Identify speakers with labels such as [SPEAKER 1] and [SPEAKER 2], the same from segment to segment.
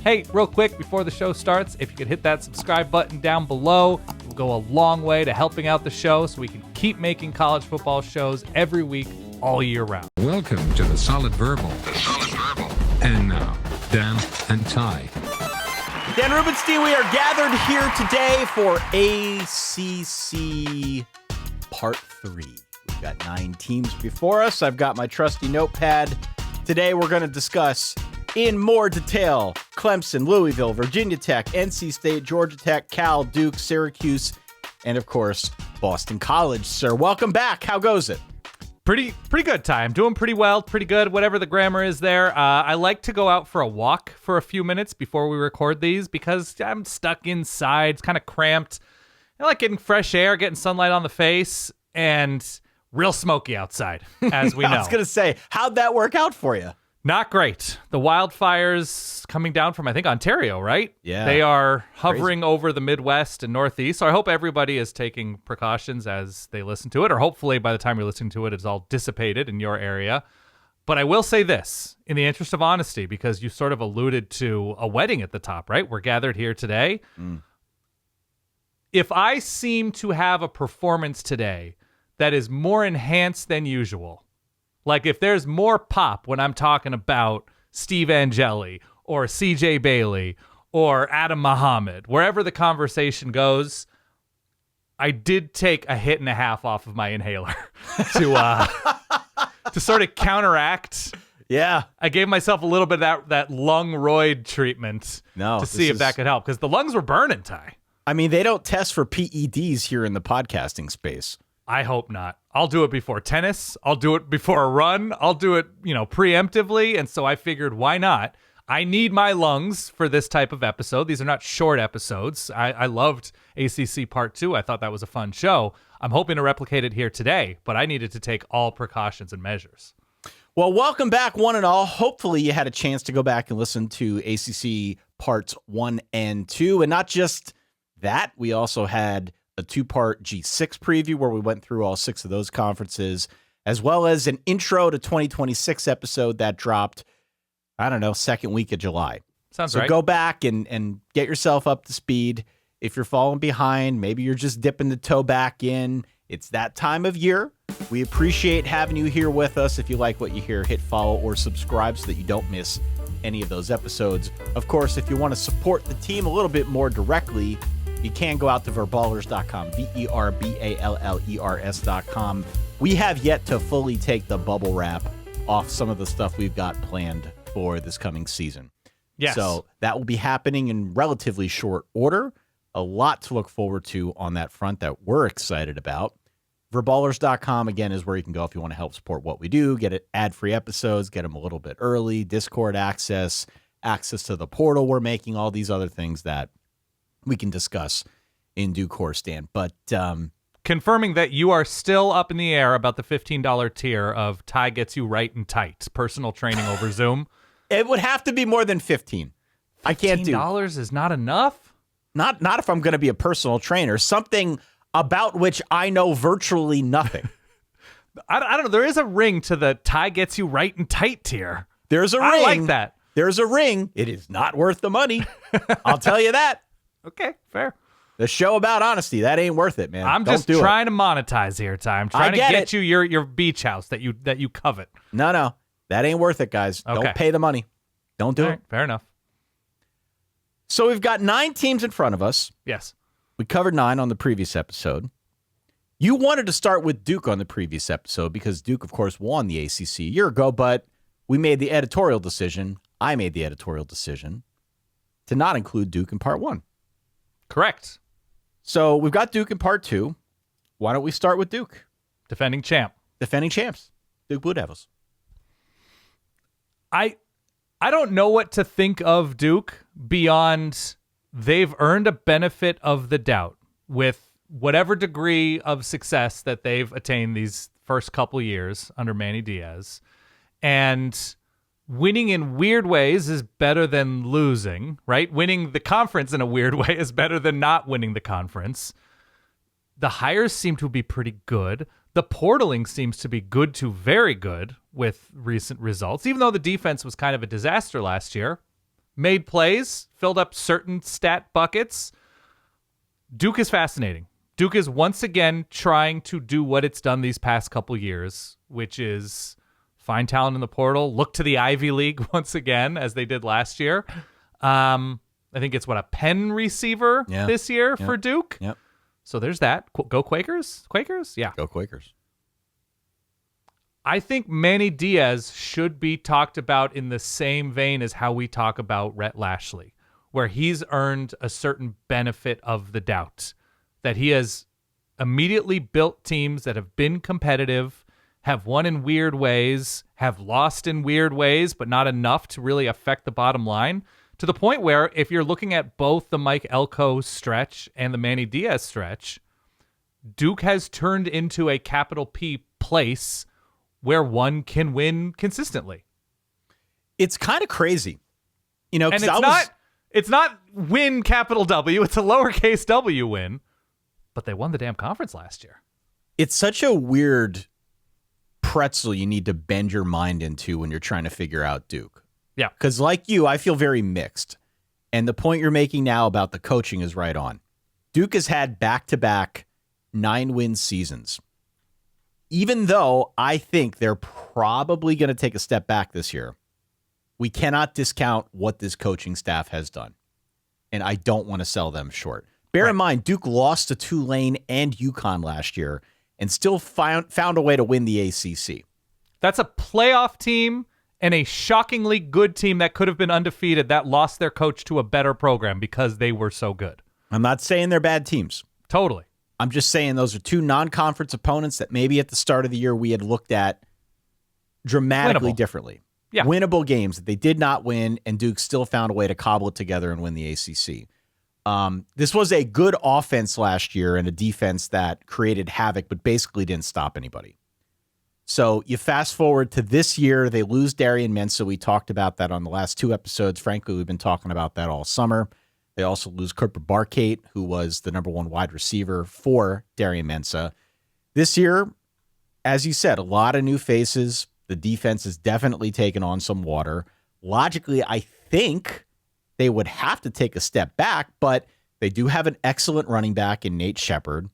[SPEAKER 1] Hey, real quick, before the show starts, if you could hit that subscribe button down below, it will go a long way to helping out the show so we can keep making college football shows every week, all year round.
[SPEAKER 2] Welcome to the Solid Verbal. And now, Dan and Ty.
[SPEAKER 3] Dan Rubenstein, we are gathered here today for ACC Part 3. We've got 9 teams before us. I've got my trusty notepad. Today we're going to discuss in more detail Clemson, Louisville, Virginia Tech, NC State, Georgia Tech, Cal, Duke, Syracuse, and of course, Boston College. Sir, welcome back. How goes it?
[SPEAKER 1] Pretty good, Ty. I'm doing pretty well, pretty good, whatever the grammar is there. I like to go out for a walk for a few minutes before we record these because I'm stuck inside. It's kind of cramped. I like getting fresh air, getting sunlight on the face, and real smoky outside, as we know.
[SPEAKER 3] I was going to say, how'd that work out for you?
[SPEAKER 1] Not great. The wildfires coming down from, I think, Ontario, right?
[SPEAKER 3] Yeah.
[SPEAKER 1] They are hovering over the Midwest and Northeast. So I hope everybody is taking precautions as they listen to it, or hopefully by the time you're listening to it, it's all dissipated in your area. But I will say this, in the interest of honesty, because you sort of alluded to a wedding at the top, right? We're gathered here today. If I seem to have a performance today that is more enhanced than usual, like if there's more pop when I'm talking about Steve Angeli or CJ Bailey or Adam Muhammad, wherever the conversation goes, I did take a hit and a half off of my inhaler to sort of counteract.
[SPEAKER 3] Yeah.
[SPEAKER 1] I gave myself a little bit of that lung roid treatment to see if that could help because the lungs were burning, Ty.
[SPEAKER 3] I mean, they don't test for PEDs here in the podcasting space.
[SPEAKER 1] I hope not. I'll do it before tennis. I'll do it before a run. I'll do it, preemptively. And so I figured, why not? I need my lungs for this type of episode. These are not short episodes. I loved ACC Part 2. I thought that was a fun show. I'm hoping to replicate it here today, but I needed to take all precautions and measures.
[SPEAKER 3] Well, welcome back, one and all. Hopefully you had a chance to go back and listen to ACC Parts 1 and 2. And not just that, we also had a 2-part G6 preview where we went through all 6 of those conferences, as well as an intro to 2026 episode that dropped, second week of July.
[SPEAKER 1] Sounds right.
[SPEAKER 3] So go back and get yourself up to speed. If you're falling behind, maybe you're just dipping the toe back in. It's that time of year. We appreciate having you here with us. If you like what you hear, hit follow or subscribe so that you don't miss any of those episodes. Of course, if you want to support the team a little bit more directly, you can go out to verballers.com, verballers.com. We have yet to fully take the bubble wrap off some of the stuff we've got planned for this coming season.
[SPEAKER 1] Yes.
[SPEAKER 3] So that will be happening in relatively short order. A lot to look forward to on that front that we're excited about. Verballers.com, again, is where you can go if you want to help support what we do, get ad-free episodes, get them a little bit early, Discord access to the portal we're making, all these other things that we can discuss in due course, Dan. But
[SPEAKER 1] confirming that you are still up in the air about the $15 tier of Ty Gets You Right and Tight, personal training over Zoom.
[SPEAKER 3] It would have to be more than 15. I can't do.
[SPEAKER 1] $15 is not enough?
[SPEAKER 3] Not if I'm going to be a personal trainer. Something about which I know virtually nothing.
[SPEAKER 1] I don't know. There is a ring to the Ty Gets You Right and Tight tier.
[SPEAKER 3] There's a ring.
[SPEAKER 1] I like that.
[SPEAKER 3] There's a ring. It is not worth the money. I'll tell you that.
[SPEAKER 1] Okay, fair.
[SPEAKER 3] The show about honesty, that ain't worth it, man.
[SPEAKER 1] I'm just trying to monetize here, Ty. I'm trying to get you your beach house that you covet.
[SPEAKER 3] No, that ain't worth it, guys.
[SPEAKER 1] Okay.
[SPEAKER 3] Don't pay the money. Don't do it.
[SPEAKER 1] Fair enough.
[SPEAKER 3] So we've got 9 teams in front of us.
[SPEAKER 1] Yes.
[SPEAKER 3] We covered 9 on the previous episode. You wanted to start with Duke on the previous episode because Duke, of course, won the ACC a year ago, but we made the editorial decision. I made the editorial decision to not include Duke in Part 1.
[SPEAKER 1] Correct.
[SPEAKER 3] So we've got Duke in Part 2. Why don't we start with Duke?
[SPEAKER 1] Defending champ.
[SPEAKER 3] Defending champs. Duke Blue Devils.
[SPEAKER 1] I don't know what to think of Duke beyond they've earned a benefit of the doubt with whatever degree of success that they've attained these first couple years under Manny Diaz. And winning in weird ways is better than losing, right? Winning the conference in a weird way is better than not winning the conference. The hires seem to be pretty good. The portaling seems to be good to very good with recent results, even though the defense was kind of a disaster last year. made plays, filled up certain stat buckets. Duke is fascinating. Duke is once again trying to do what it's done these past couple years, which is find talent in the portal, look to the Ivy League once again, as they did last year. I think it's a Penn receiver this year for Duke.
[SPEAKER 3] Yep.
[SPEAKER 1] So there's that. Go Quakers? Quakers? Yeah.
[SPEAKER 3] Go Quakers.
[SPEAKER 1] I think Manny Diaz should be talked about in the same vein as how we talk about Rhett Lashley, where he's earned a certain benefit of the doubt, that he has immediately built teams that have been competitive, have won in weird ways, have lost in weird ways, but not enough to really affect the bottom line, to the point where if you're looking at both the Mike Elko stretch and the Manny Diaz stretch, Duke has turned into a capital P place where one can win consistently.
[SPEAKER 3] It's kind of crazy. You know,
[SPEAKER 1] and it's not win capital W, it's a lowercase W win, but they won the damn conference last year.
[SPEAKER 3] It's such a weird pretzel you need to bend your mind into when you're trying to figure out Duke.
[SPEAKER 1] Yeah.
[SPEAKER 3] Because like you, I feel very mixed. And the point you're making now about the coaching is right on. Duke has had back-to-back 9-win seasons. Even though I think they're probably going to take a step back this year, we cannot discount what this coaching staff has done. And I don't want to sell them short. Bear in mind, Duke lost to Tulane and UConn last year and still found a way to win the ACC.
[SPEAKER 1] That's a playoff team and a shockingly good team that could have been undefeated that lost their coach to a better program because they were so good.
[SPEAKER 3] I'm not saying they're bad teams.
[SPEAKER 1] Totally.
[SPEAKER 3] I'm just saying those are two non-conference opponents that maybe at the start of the year we had looked at dramatically differently.
[SPEAKER 1] Yeah.
[SPEAKER 3] Winnable games that they did not win, and Duke still found a way to cobble it together and win the ACC. This was a good offense last year and a defense that created havoc, but basically didn't stop anybody. So you fast forward to this year, they lose Darian Mensah. We talked about that on the last 2 episodes. Frankly, we've been talking about that all summer. They also lose Cooper Barkate, who was the number 1 wide receiver for Darian Mensah. This year, as you said, a lot of new faces. The defense has definitely taken on some water. Logically, I think they would have to take a step back, but they do have an excellent running back in Nate Shepard.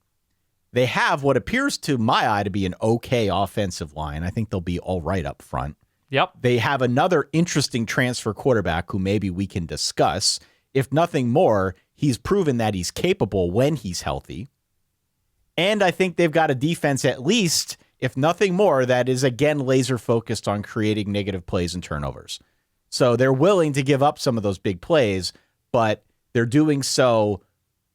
[SPEAKER 3] They have what appears to my eye to be an okay offensive line. I think they'll be all right up front.
[SPEAKER 1] Yep.
[SPEAKER 3] They have another interesting transfer quarterback who maybe we can discuss. If nothing more, he's proven that he's capable when he's healthy. And I think they've got a defense, at least, if nothing more, that is, again, laser focused on creating negative plays and turnovers. So they're willing to give up some of those big plays, but they're doing so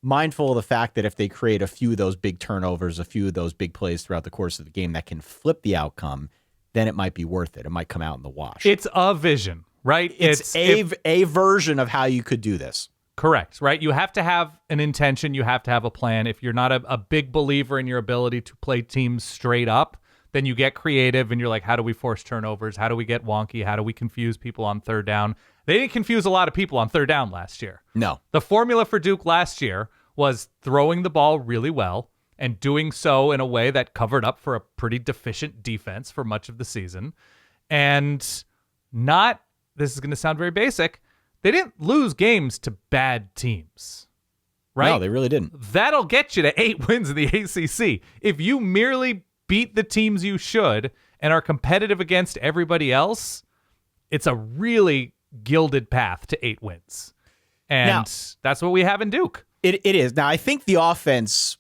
[SPEAKER 3] mindful of the fact that if they create a few of those big turnovers, a few of those big plays throughout the course of the game that can flip the outcome, then it might be worth it. It might come out in the wash.
[SPEAKER 1] It's a vision, right?
[SPEAKER 3] It's a version of how you could do this.
[SPEAKER 1] Correct, right? You have to have an intention. You have to have a plan. If you're not a big believer in your ability to play teams straight up, then you get creative and you're like, how do we force turnovers? How do we get wonky? How do we confuse people on third down? They didn't confuse a lot of people on third down last year.
[SPEAKER 3] No.
[SPEAKER 1] The formula for Duke last year was throwing the ball really well and doing so in a way that covered up for a pretty deficient defense for much of the season. And not, this is going to sound very basic, they didn't lose games to bad teams, right?
[SPEAKER 3] No, they really didn't.
[SPEAKER 1] That'll get you to 8 wins in the ACC. If you merely beat the teams you should and are competitive against everybody else, it's a really gilded path to 8 wins. And
[SPEAKER 3] now,
[SPEAKER 1] that's what we have in Duke.
[SPEAKER 3] It is. Now, I think the offense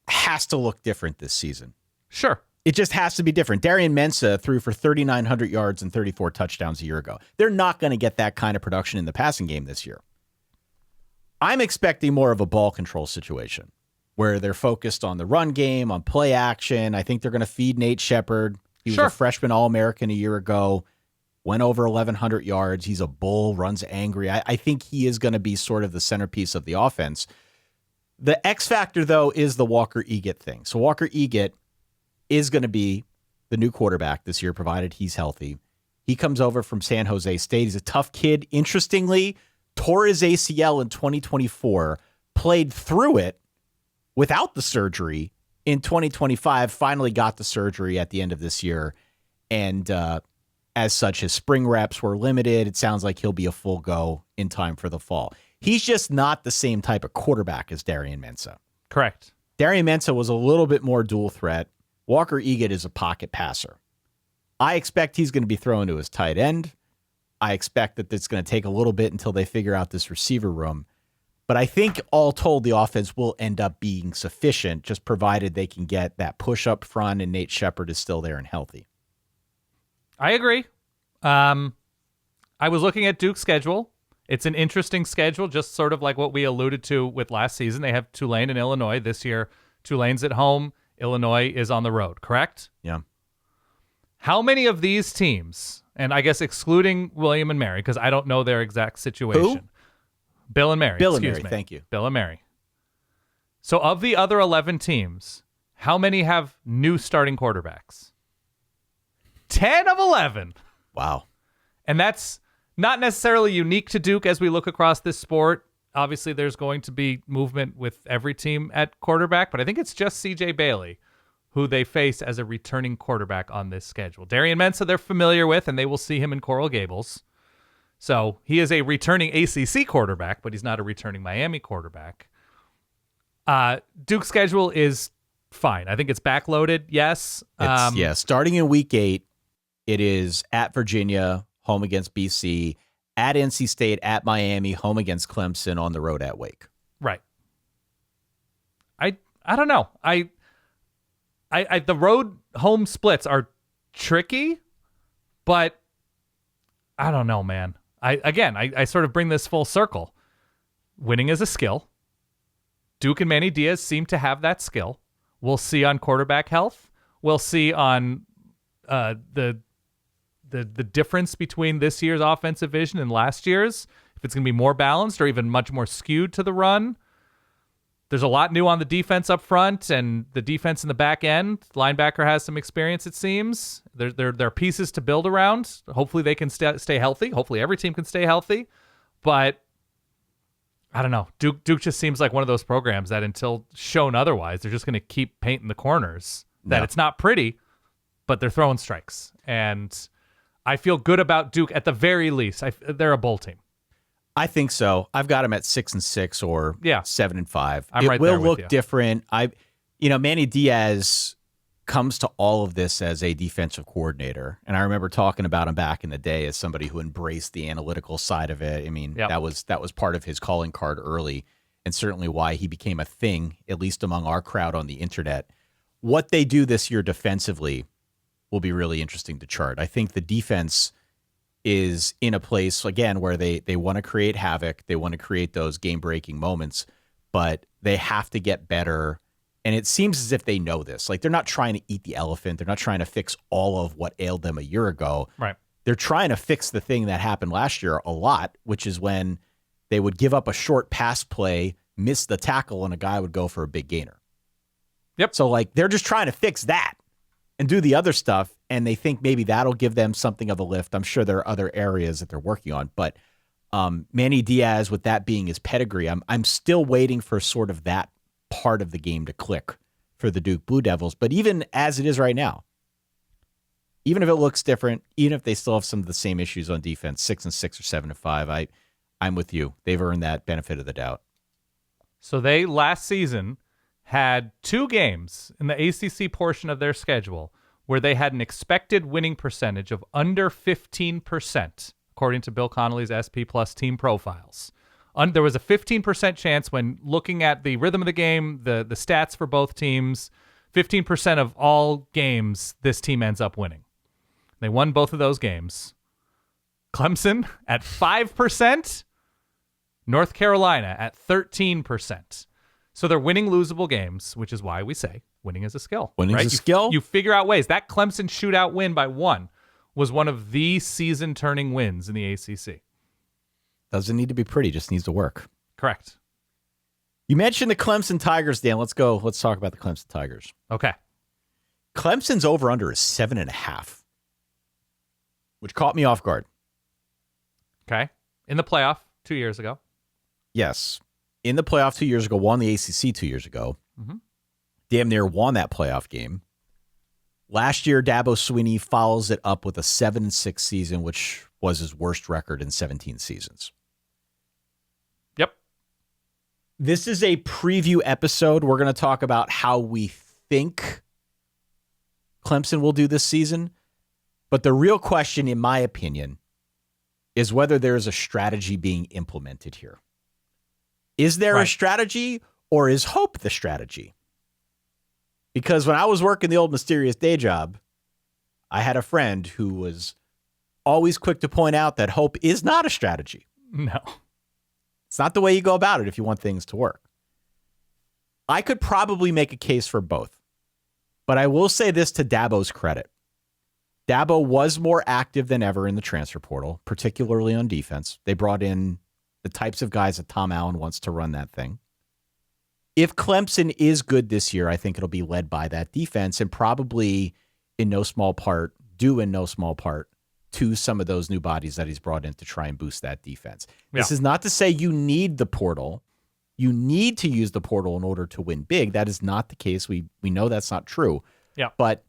[SPEAKER 3] has to look different this season.
[SPEAKER 1] Sure.
[SPEAKER 3] It just has to be different. Darian Mensah threw for 3,900 yards and 34 touchdowns a year ago. They're not going to get that kind of production in the passing game this year. I'm expecting more of a ball control situation where they're focused on the run game, on play action. I think they're going to feed Nate Shepard. He was a freshman All-American a year ago, went over 1,100 yards. He's a bull, runs angry. I think he is going to be sort of the centerpiece of the offense. The X factor, though, is the Walker Eget thing. So Walker Eget is going to be the new quarterback this year, provided he's healthy. He comes over from San Jose State. He's a tough kid. Interestingly, tore his ACL in 2024, played through it without the surgery in 2025, finally got the surgery at the end of this year, and as such, his spring reps were limited. It sounds like he'll be a full go in time for the fall. He's just not the same type of quarterback as Darian Mensah.
[SPEAKER 1] Correct.
[SPEAKER 3] Darian Mensah was a little bit more dual threat. Walker Egan is a pocket passer. I expect he's going to be thrown to his tight end. I expect that it's going to take a little bit until they figure out this receiver room. But I think all told, the offense will end up being sufficient, just provided they can get that push up front and Nate Shepard is still there and healthy.
[SPEAKER 1] I agree. I was looking at Duke's schedule. It's an interesting schedule, just sort of like what we alluded to with last season. They have Tulane and Illinois this year. Tulane's at home. Illinois is on the road, correct?
[SPEAKER 3] Yeah.
[SPEAKER 1] How many of these teams, and I guess excluding William and Mary, because I don't know their exact situation.
[SPEAKER 3] Who?
[SPEAKER 1] Bill and Mary.
[SPEAKER 3] Bill and
[SPEAKER 1] Excuse
[SPEAKER 3] Mary,
[SPEAKER 1] me.
[SPEAKER 3] thank you.
[SPEAKER 1] Bill and Mary. So of the other 11 teams, how many have new starting quarterbacks? 10 of 11.
[SPEAKER 3] Wow.
[SPEAKER 1] And that's not necessarily unique to Duke as we look across this sport. Obviously, there's going to be movement with every team at quarterback, but I think it's just C.J. Bailey who they face as a returning quarterback on this schedule. Darian Mensah they're familiar with, and they will see him in Coral Gables. So he is a returning ACC quarterback, but he's not a returning Miami quarterback. Duke's schedule is fine. I think it's backloaded, yes.
[SPEAKER 3] Starting in week 8, it is at Virginia, home against BC, at NC State, at Miami, home against Clemson, on the road at Wake.
[SPEAKER 1] Right. I don't know. I the road home splits are tricky, but I don't know, man. I sort of bring this full circle. Winning is a skill. Duke and Manny Diaz seem to have that skill. We'll see on quarterback health. We'll see on the difference between this year's offensive vision and last year's, if it's going to be more balanced or even much more skewed to the run. There's a lot new on the defense up front and the defense in the back end. Linebacker has some experience, it seems. There are pieces to build around. Hopefully they can stay healthy. Hopefully every team can stay healthy. But I don't know. Duke just seems like one of those programs that until shown otherwise, they're just going to keep painting the corners. That it's not pretty, but they're throwing strikes. And I feel good about Duke at the very least. They're a bowl team.
[SPEAKER 3] I think so. I've got them at 6-6 or 7-5.
[SPEAKER 1] It
[SPEAKER 3] will look different. Manny Diaz comes to all of this as a defensive coordinator, and I remember talking about him back in the day as somebody who embraced the analytical side of it. I mean, that was part of his calling card early, and certainly why he became a thing, at least among our crowd on the internet. What they do this year defensively will be really interesting to chart. I think the defense is in a place, again, where they want to create havoc. They want to create those game-breaking moments, but they have to get better. And it seems as if they know this. Like, they're not trying to eat the elephant. They're not trying to fix all of what ailed them a year ago.
[SPEAKER 1] Right.
[SPEAKER 3] They're trying to fix the thing that happened last year a lot, which is when they would give up a short pass play, miss the tackle, and a guy would go for a big gainer.
[SPEAKER 1] Yep.
[SPEAKER 3] So, they're just trying to fix that and do the other stuff, and they think maybe that'll give them something of a lift. I'm sure there are other areas that they're working on, but Manny Diaz, with that being his pedigree, I'm still waiting for sort of that part of the game to click for the Duke Blue Devils. But even as it is right now, even if it looks different, even if they still have some of the same issues on defense, 6-6 or 7-5, I'm with you. They've earned that benefit of the doubt.
[SPEAKER 1] So they last season had 2 games in the ACC portion of their schedule where they had an expected winning percentage of under 15%, according to Bill Connolly's SP Plus team profiles. There was a 15% chance when looking at the rhythm of the game, the stats for both teams, 15% of all games this team ends up winning. They won both of those games. Clemson at 5%, North Carolina at 13%. So they're winning losable games, which is why we say winning is a skill.
[SPEAKER 3] Winning
[SPEAKER 1] right?
[SPEAKER 3] is a skill.
[SPEAKER 1] You figure out ways. That Clemson shootout win by 1 was one of the season-turning wins in the ACC.
[SPEAKER 3] Doesn't need to be pretty, just needs to work.
[SPEAKER 1] Correct.
[SPEAKER 3] You mentioned the Clemson Tigers, Dan. Let's go. Let's talk about the Clemson Tigers.
[SPEAKER 1] Okay.
[SPEAKER 3] Clemson's over-under is 7.5, which caught me off guard.
[SPEAKER 1] Okay. In the playoff 2 years ago.
[SPEAKER 3] Yes. In the playoff 2 years ago, won the ACC 2 years ago.
[SPEAKER 1] Mm-hmm.
[SPEAKER 3] Damn near won that playoff game. Last year, Dabo Swinney follows it up with a 7-6 season, which was his worst record in 17 seasons.
[SPEAKER 1] Yep.
[SPEAKER 3] This is a preview episode. We're going to talk about how we think Clemson will do this season. But the real question, in my opinion, is whether there is a strategy being implemented here. Is there a strategy, or is hope the strategy? Because when I was working the old mysterious day job, I had a friend who was always quick to point out that hope is not a strategy.
[SPEAKER 1] No.
[SPEAKER 3] It's not the way you go about it if you want things to work. I could probably make a case for both. But I will say this to Dabo's credit. Dabo was more active than ever in the transfer portal, particularly on defense. They brought in the types of guys that Tom Allen wants to run that thing. If Clemson is good this year, I think it'll be led by that defense and probably in no small part to some of those new bodies that he's brought in to try and boost that defense. Yeah. This is not to say you need the portal. You need to use the portal in order to win big. That is not the case. We know that's not true.
[SPEAKER 1] Yeah.
[SPEAKER 3] But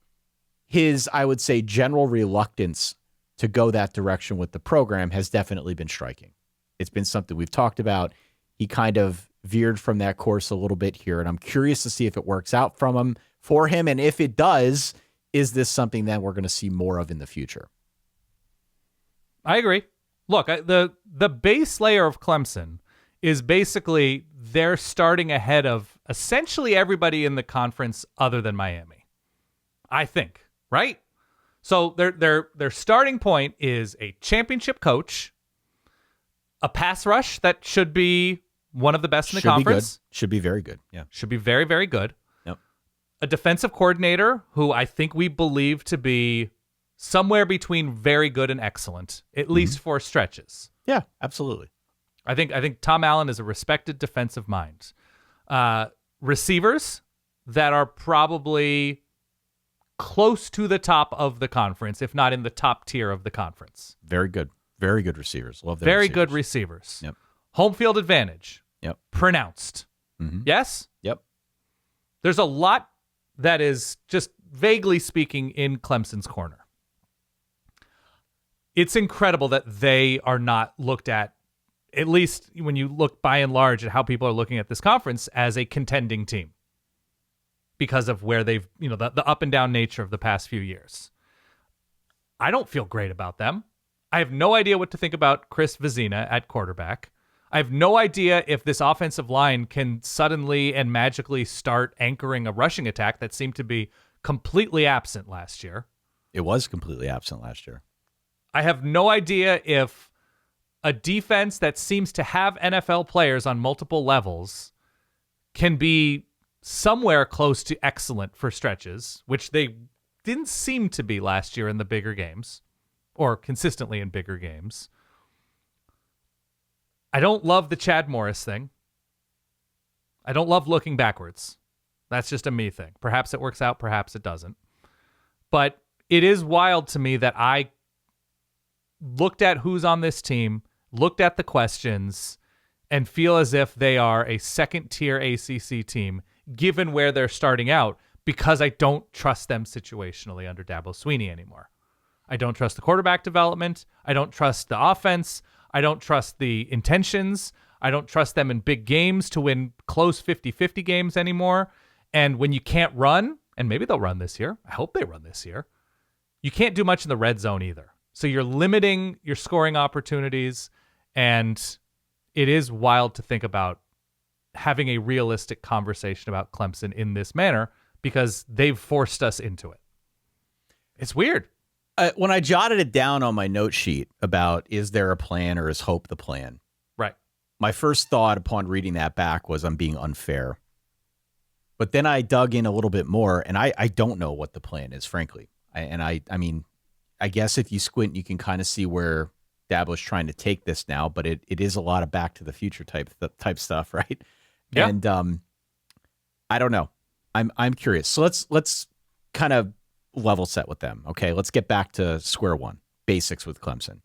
[SPEAKER 3] his, I would say, general reluctance to go that direction with the program has definitely been striking. It's been something we've talked about. He kind of veered from that course a little bit here, and I'm curious to see if it works out for him, and if it does, is this something that we're going to see more of in the future?
[SPEAKER 1] I agree. Look, the base layer of Clemson is basically they're starting ahead of essentially everybody in the conference other than Miami, I think, right? So their starting point is a championship coach, a pass rush that should be one of the best in the conference.
[SPEAKER 3] Should be very good. Yeah.
[SPEAKER 1] Should be very, very good.
[SPEAKER 3] Yep.
[SPEAKER 1] A defensive coordinator who I think we believe to be somewhere between very good and excellent, at least for stretches.
[SPEAKER 3] Yeah, absolutely.
[SPEAKER 1] I think Tom Allen is a respected defensive mind. Receivers that are probably close to the top of the conference, if not in the top tier of the conference.
[SPEAKER 3] Very good. Very good receivers. Love that.
[SPEAKER 1] Very good receivers.
[SPEAKER 3] Yep.
[SPEAKER 1] Home field advantage.
[SPEAKER 3] Yep.
[SPEAKER 1] Pronounced.
[SPEAKER 3] Mm-hmm.
[SPEAKER 1] Yes?
[SPEAKER 3] Yep.
[SPEAKER 1] There's a lot that is, just vaguely speaking, in Clemson's corner. It's incredible that they are not looked at least when you look by and large at how people are looking at this conference, as a contending team because of where they've, the up and down nature of the past few years. I don't feel great about them. I have no idea what to think about Chris Vezina at quarterback. I have no idea if this offensive line can suddenly and magically start anchoring a rushing attack that seemed to be completely absent last year.
[SPEAKER 3] It was completely absent last year.
[SPEAKER 1] I have no idea if a defense that seems to have NFL players on multiple levels can be somewhere close to excellent for stretches, which they didn't seem to be last year in the bigger games, or consistently in bigger games. I don't love the Chad Morris thing. I don't love looking backwards. That's just a me thing. Perhaps it works out, perhaps it doesn't. But it is wild to me that I looked at who's on this team, looked at the questions, and feel as if they are a second-tier ACC team, given where they're starting out, because I don't trust them situationally under Dabo Swinney anymore. I don't trust the quarterback development. I don't trust the offense. I don't trust the intentions. I don't trust them in big games to win close 50-50 games anymore. And when you can't run, and maybe they'll run this year, I hope they run this year, you can't do much in the red zone either. So you're limiting your scoring opportunities, and it is wild to think about having a realistic conversation about Clemson in this manner because they've forced us into it. It's weird.
[SPEAKER 3] When I jotted it down on my note sheet about is there a plan or is hope the plan?
[SPEAKER 1] Right.
[SPEAKER 3] My first thought upon reading that back was I'm being unfair. But then I dug in a little bit more, and I don't know what the plan is, frankly. I mean, I guess if you squint, you can kind of see where Dabo's trying to take this now, but it is a lot of Back to the Future type stuff, right?
[SPEAKER 1] Yeah.
[SPEAKER 3] And I don't know. I'm curious. So let's kind of level set with them. Okay, let's get back to square one, basics with Clemson.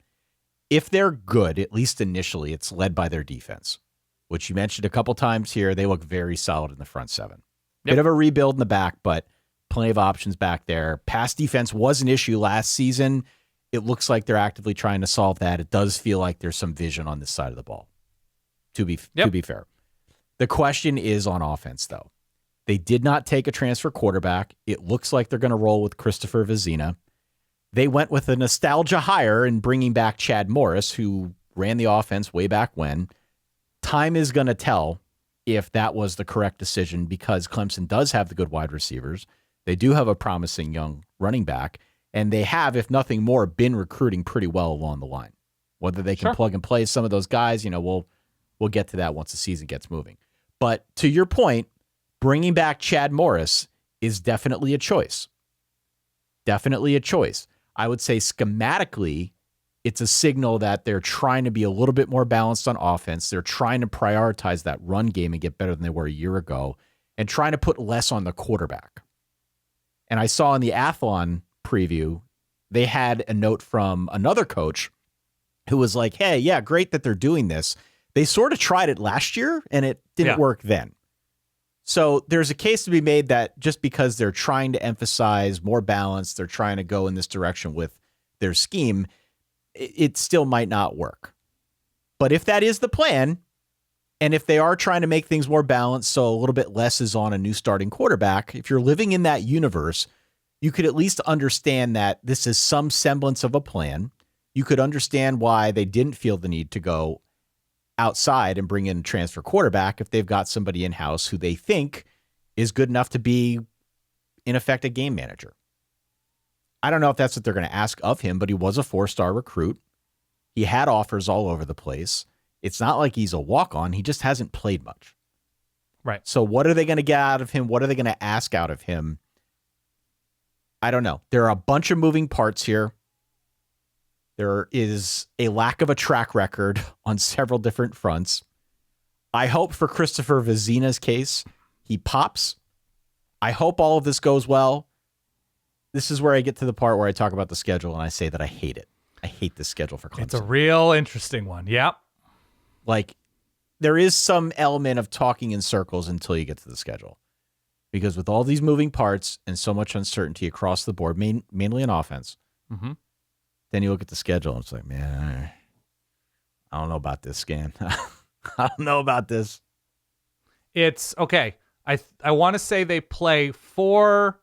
[SPEAKER 3] If they're good, at least initially, it's led by their defense, which you mentioned a couple times here. They look very solid in the front seven. Yep. Bit of a rebuild in the back, but plenty of options back there. Pass defense was an issue last season. It looks like they're actively trying to solve that. It does feel like there's some vision on this side of the ball, to be fair. The question is on offense, though. They did not take a transfer quarterback. It looks like they're going to roll with Christopher Vizina. They went with a nostalgia hire in bringing back Chad Morris, who ran the offense way back when. Time is going to tell if that was the correct decision, because Clemson does have the good wide receivers. They do have a promising young running back, and they have, if nothing more, been recruiting pretty well along the line. Whether they can plug and play some of those guys, we'll get to that once the season gets moving. But to your point, bringing back Chad Morris is definitely a choice. Definitely a choice. I would say schematically, it's a signal that they're trying to be a little bit more balanced on offense. They're trying to prioritize that run game and get better than they were a year ago, and trying to put less on the quarterback. And I saw in the Athlon preview, they had a note from another coach who was like, hey, yeah, great that they're doing this. They sort of tried it last year, and it didn't work then. So there's a case to be made that just because they're trying to emphasize more balance, they're trying to go in this direction with their scheme, it still might not work. But if that is the plan, and if they are trying to make things more balanced, so a little bit less is on a new starting quarterback, if you're living in that universe, you could at least understand that this is some semblance of a plan. You could understand why they didn't feel the need to go outside and bring in a transfer quarterback if they've got somebody in-house who they think is good enough to be, in effect, a game manager. I don't know if that's what they're going to ask of him, but he was a 4-star recruit. He had offers all over the place. It's not like he's a walk-on. He just hasn't played much.
[SPEAKER 1] Right.
[SPEAKER 3] So what are they going to get out of him? What are they going to ask out of him? I don't know. There are a bunch of moving parts here. There is a lack of a track record on several different fronts. I hope for Christopher Vizina's case, he pops. I hope all of this goes well. This is where I get to the part where I talk about the schedule and I say that I hate it. I hate this schedule for Clemson.
[SPEAKER 1] It's a real interesting one. Yep.
[SPEAKER 3] Like, there is some element of talking in circles until you get to the schedule. Because with all these moving parts and so much uncertainty across the board, mainly in offense, then you look at the schedule and it's like, man, I don't know about this, Scan. I don't know about this.
[SPEAKER 1] It's okay. I want to say they play 4,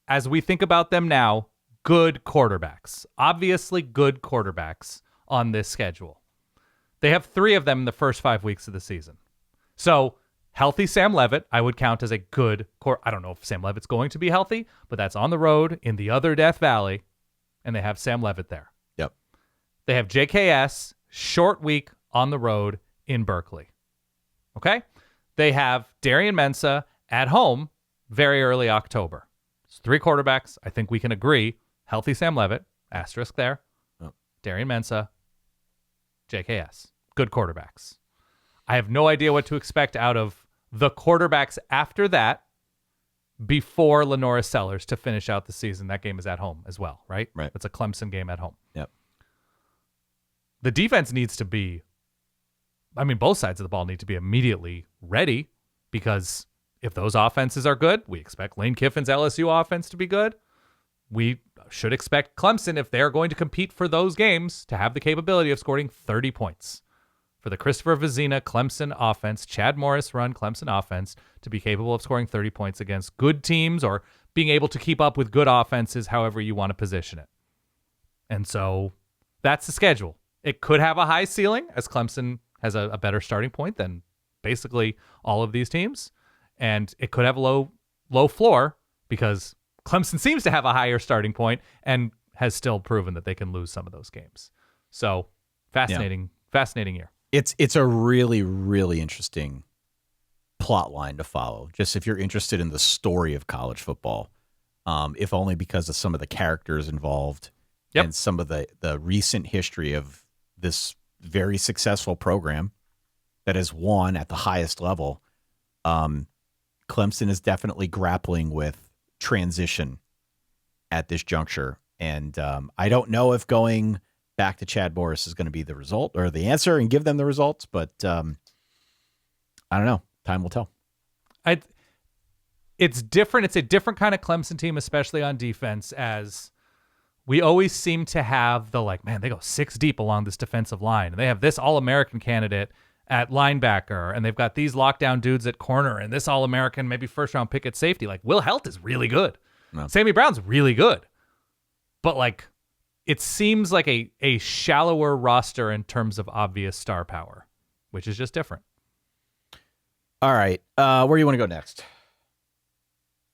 [SPEAKER 1] as we think about them now, good quarterbacks. Obviously good quarterbacks on this schedule. They have 3 of them in the first 5 weeks of the season. So healthy Sam Levitt, I would count as a good I don't know if Sam Levitt's going to be healthy, but that's on the road in the other Death Valley, and they have Sam Levitt there.
[SPEAKER 3] Yep.
[SPEAKER 1] They have JKS, short week on the road in Berkeley. Okay? They have Darian Mensah at home very early October. It's 3 quarterbacks. I think we can agree. Healthy Sam Levitt, asterisk there.
[SPEAKER 3] Yep.
[SPEAKER 1] Darian Mensah, JKS. Good quarterbacks. I have no idea what to expect out of the quarterbacks after that before Lenora Sellers to finish out the season. That game is at home as well, right?
[SPEAKER 3] Right.
[SPEAKER 1] It's a Clemson game at home.
[SPEAKER 3] Yep.
[SPEAKER 1] The defense needs to be, both sides of the ball need to be immediately ready, because if those offenses are good, we expect Lane Kiffin's LSU offense to be good. We should expect Clemson, if they're going to compete for those games, to have the capability of scoring 30 points. For the Christopher Vizina Clemson offense, Chad Morris run Clemson offense, to be capable of scoring 30 points against good teams or being able to keep up with good offenses, however you want to position it. And so that's the schedule. It could have a high ceiling, as Clemson has a better starting point than basically all of these teams. And it could have a low floor, because Clemson seems to have a higher starting point and has still proven that they can lose some of those games. So fascinating year.
[SPEAKER 3] It's a really, really interesting plot line to follow. Just if you're interested in the story of college football, if only because of some of the characters involved and some of the recent history of this very successful program that has won at the highest level. Clemson is definitely grappling with transition at this juncture. And I don't know if going back to Chad Morris is going to be the result or the answer and give them the results, but I don't know. Time will tell.
[SPEAKER 1] it's different. It's a different kind of Clemson team, especially on defense, as we always seem to have the man, they go 6 deep along this defensive line. And they have this All-American candidate at linebacker, and they've got these lockdown dudes at corner, and this All-American, maybe first-round pick at safety. Will Helt is really good. No. Sammy Brown's really good. But, it seems like a shallower roster in terms of obvious star power, which is just different.
[SPEAKER 3] All right. Where do you want to go next?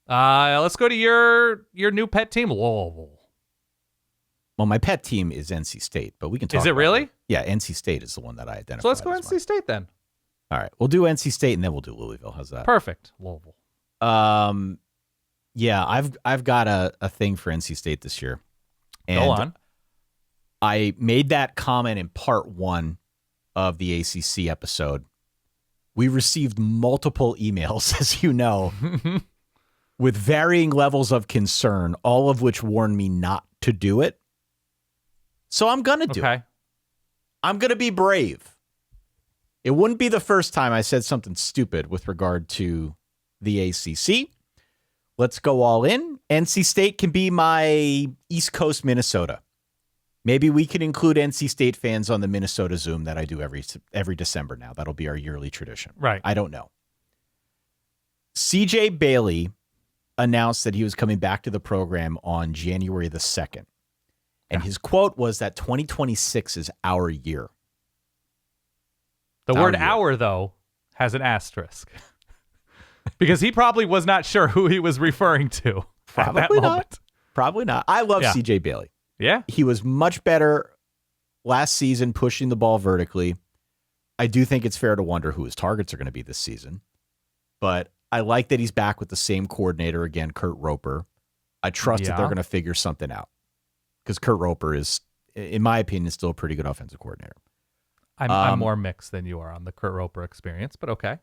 [SPEAKER 1] Let's go to your new pet team, Louisville.
[SPEAKER 3] Well, my pet team is NC State, but we can talk
[SPEAKER 1] Is it
[SPEAKER 3] about
[SPEAKER 1] really?
[SPEAKER 3] It. Yeah, NC State is the one that I identified.
[SPEAKER 1] So let's go NC State then.
[SPEAKER 3] All right. We'll do NC State, and then we'll do Louisville. How's that?
[SPEAKER 1] Perfect. Louisville.
[SPEAKER 3] Yeah, I've got a thing for NC State this year. And
[SPEAKER 1] go on.
[SPEAKER 3] I made that comment in part 1 of the ACC episode. We received multiple emails, as you know, with varying levels of concern, all of which warned me not to do it. So I'm going to do it. I'm going to be brave. It wouldn't be the first time I said something stupid with regard to the ACC. Let's go all in. NC State can be my East Coast Minnesota. Maybe we can include NC State fans on the Minnesota Zoom that I do every December now. That'll be our yearly tradition.
[SPEAKER 1] Right.
[SPEAKER 3] I don't know. CJ Bailey announced that he was coming back to the program on January the 2nd. And his quote was that 2026 is our year.
[SPEAKER 1] The word "our," though, has an asterisk. Because he probably was not sure who he was referring to at that moment.
[SPEAKER 3] Probably not. I love CJ Bailey.
[SPEAKER 1] Yeah.
[SPEAKER 3] He was much better last season pushing the ball vertically. I do think it's fair to wonder who his targets are going to be this season. But I like that he's back with the same coordinator again, Kurt Roper. I trust that they're going to figure something out. Because Kurt Roper is, in my opinion, still a pretty good offensive coordinator.
[SPEAKER 1] I'm more mixed than you are on the Kurt Roper experience, but okay.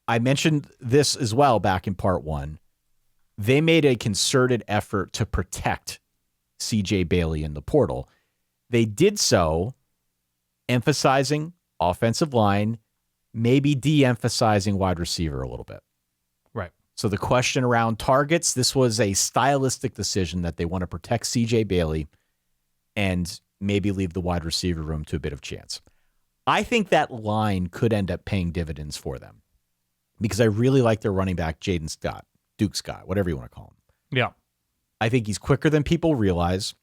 [SPEAKER 3] I mentioned this as well back in part 1. They made a concerted effort to protect CJ Bailey in the portal. They did so emphasizing offensive line, maybe de-emphasizing wide receiver a little bit.
[SPEAKER 1] Right.
[SPEAKER 3] So the question around targets, this was a stylistic decision that they want to protect CJ Bailey and maybe leave the wide receiver room to a bit of chance. I think that line could end up paying dividends for them because I really like their running back, Jaden Scott, Duke Scott, whatever you want to call him.
[SPEAKER 1] Yeah.
[SPEAKER 3] I think he's quicker than people realize.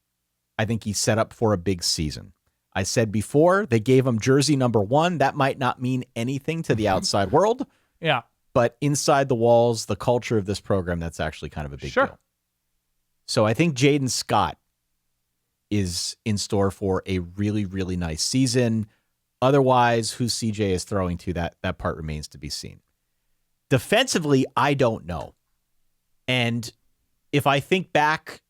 [SPEAKER 3] I think he's set up for a big season. I said before, they gave him jersey number 1. That might not mean anything to the outside world.
[SPEAKER 1] Yeah.
[SPEAKER 3] But inside the walls, the culture of this program, that's actually kind of a big deal. So I think Jaden Scott is in store for a really, really nice season. Otherwise, who CJ is throwing to, that part remains to be seen. Defensively, I don't know. And if I think back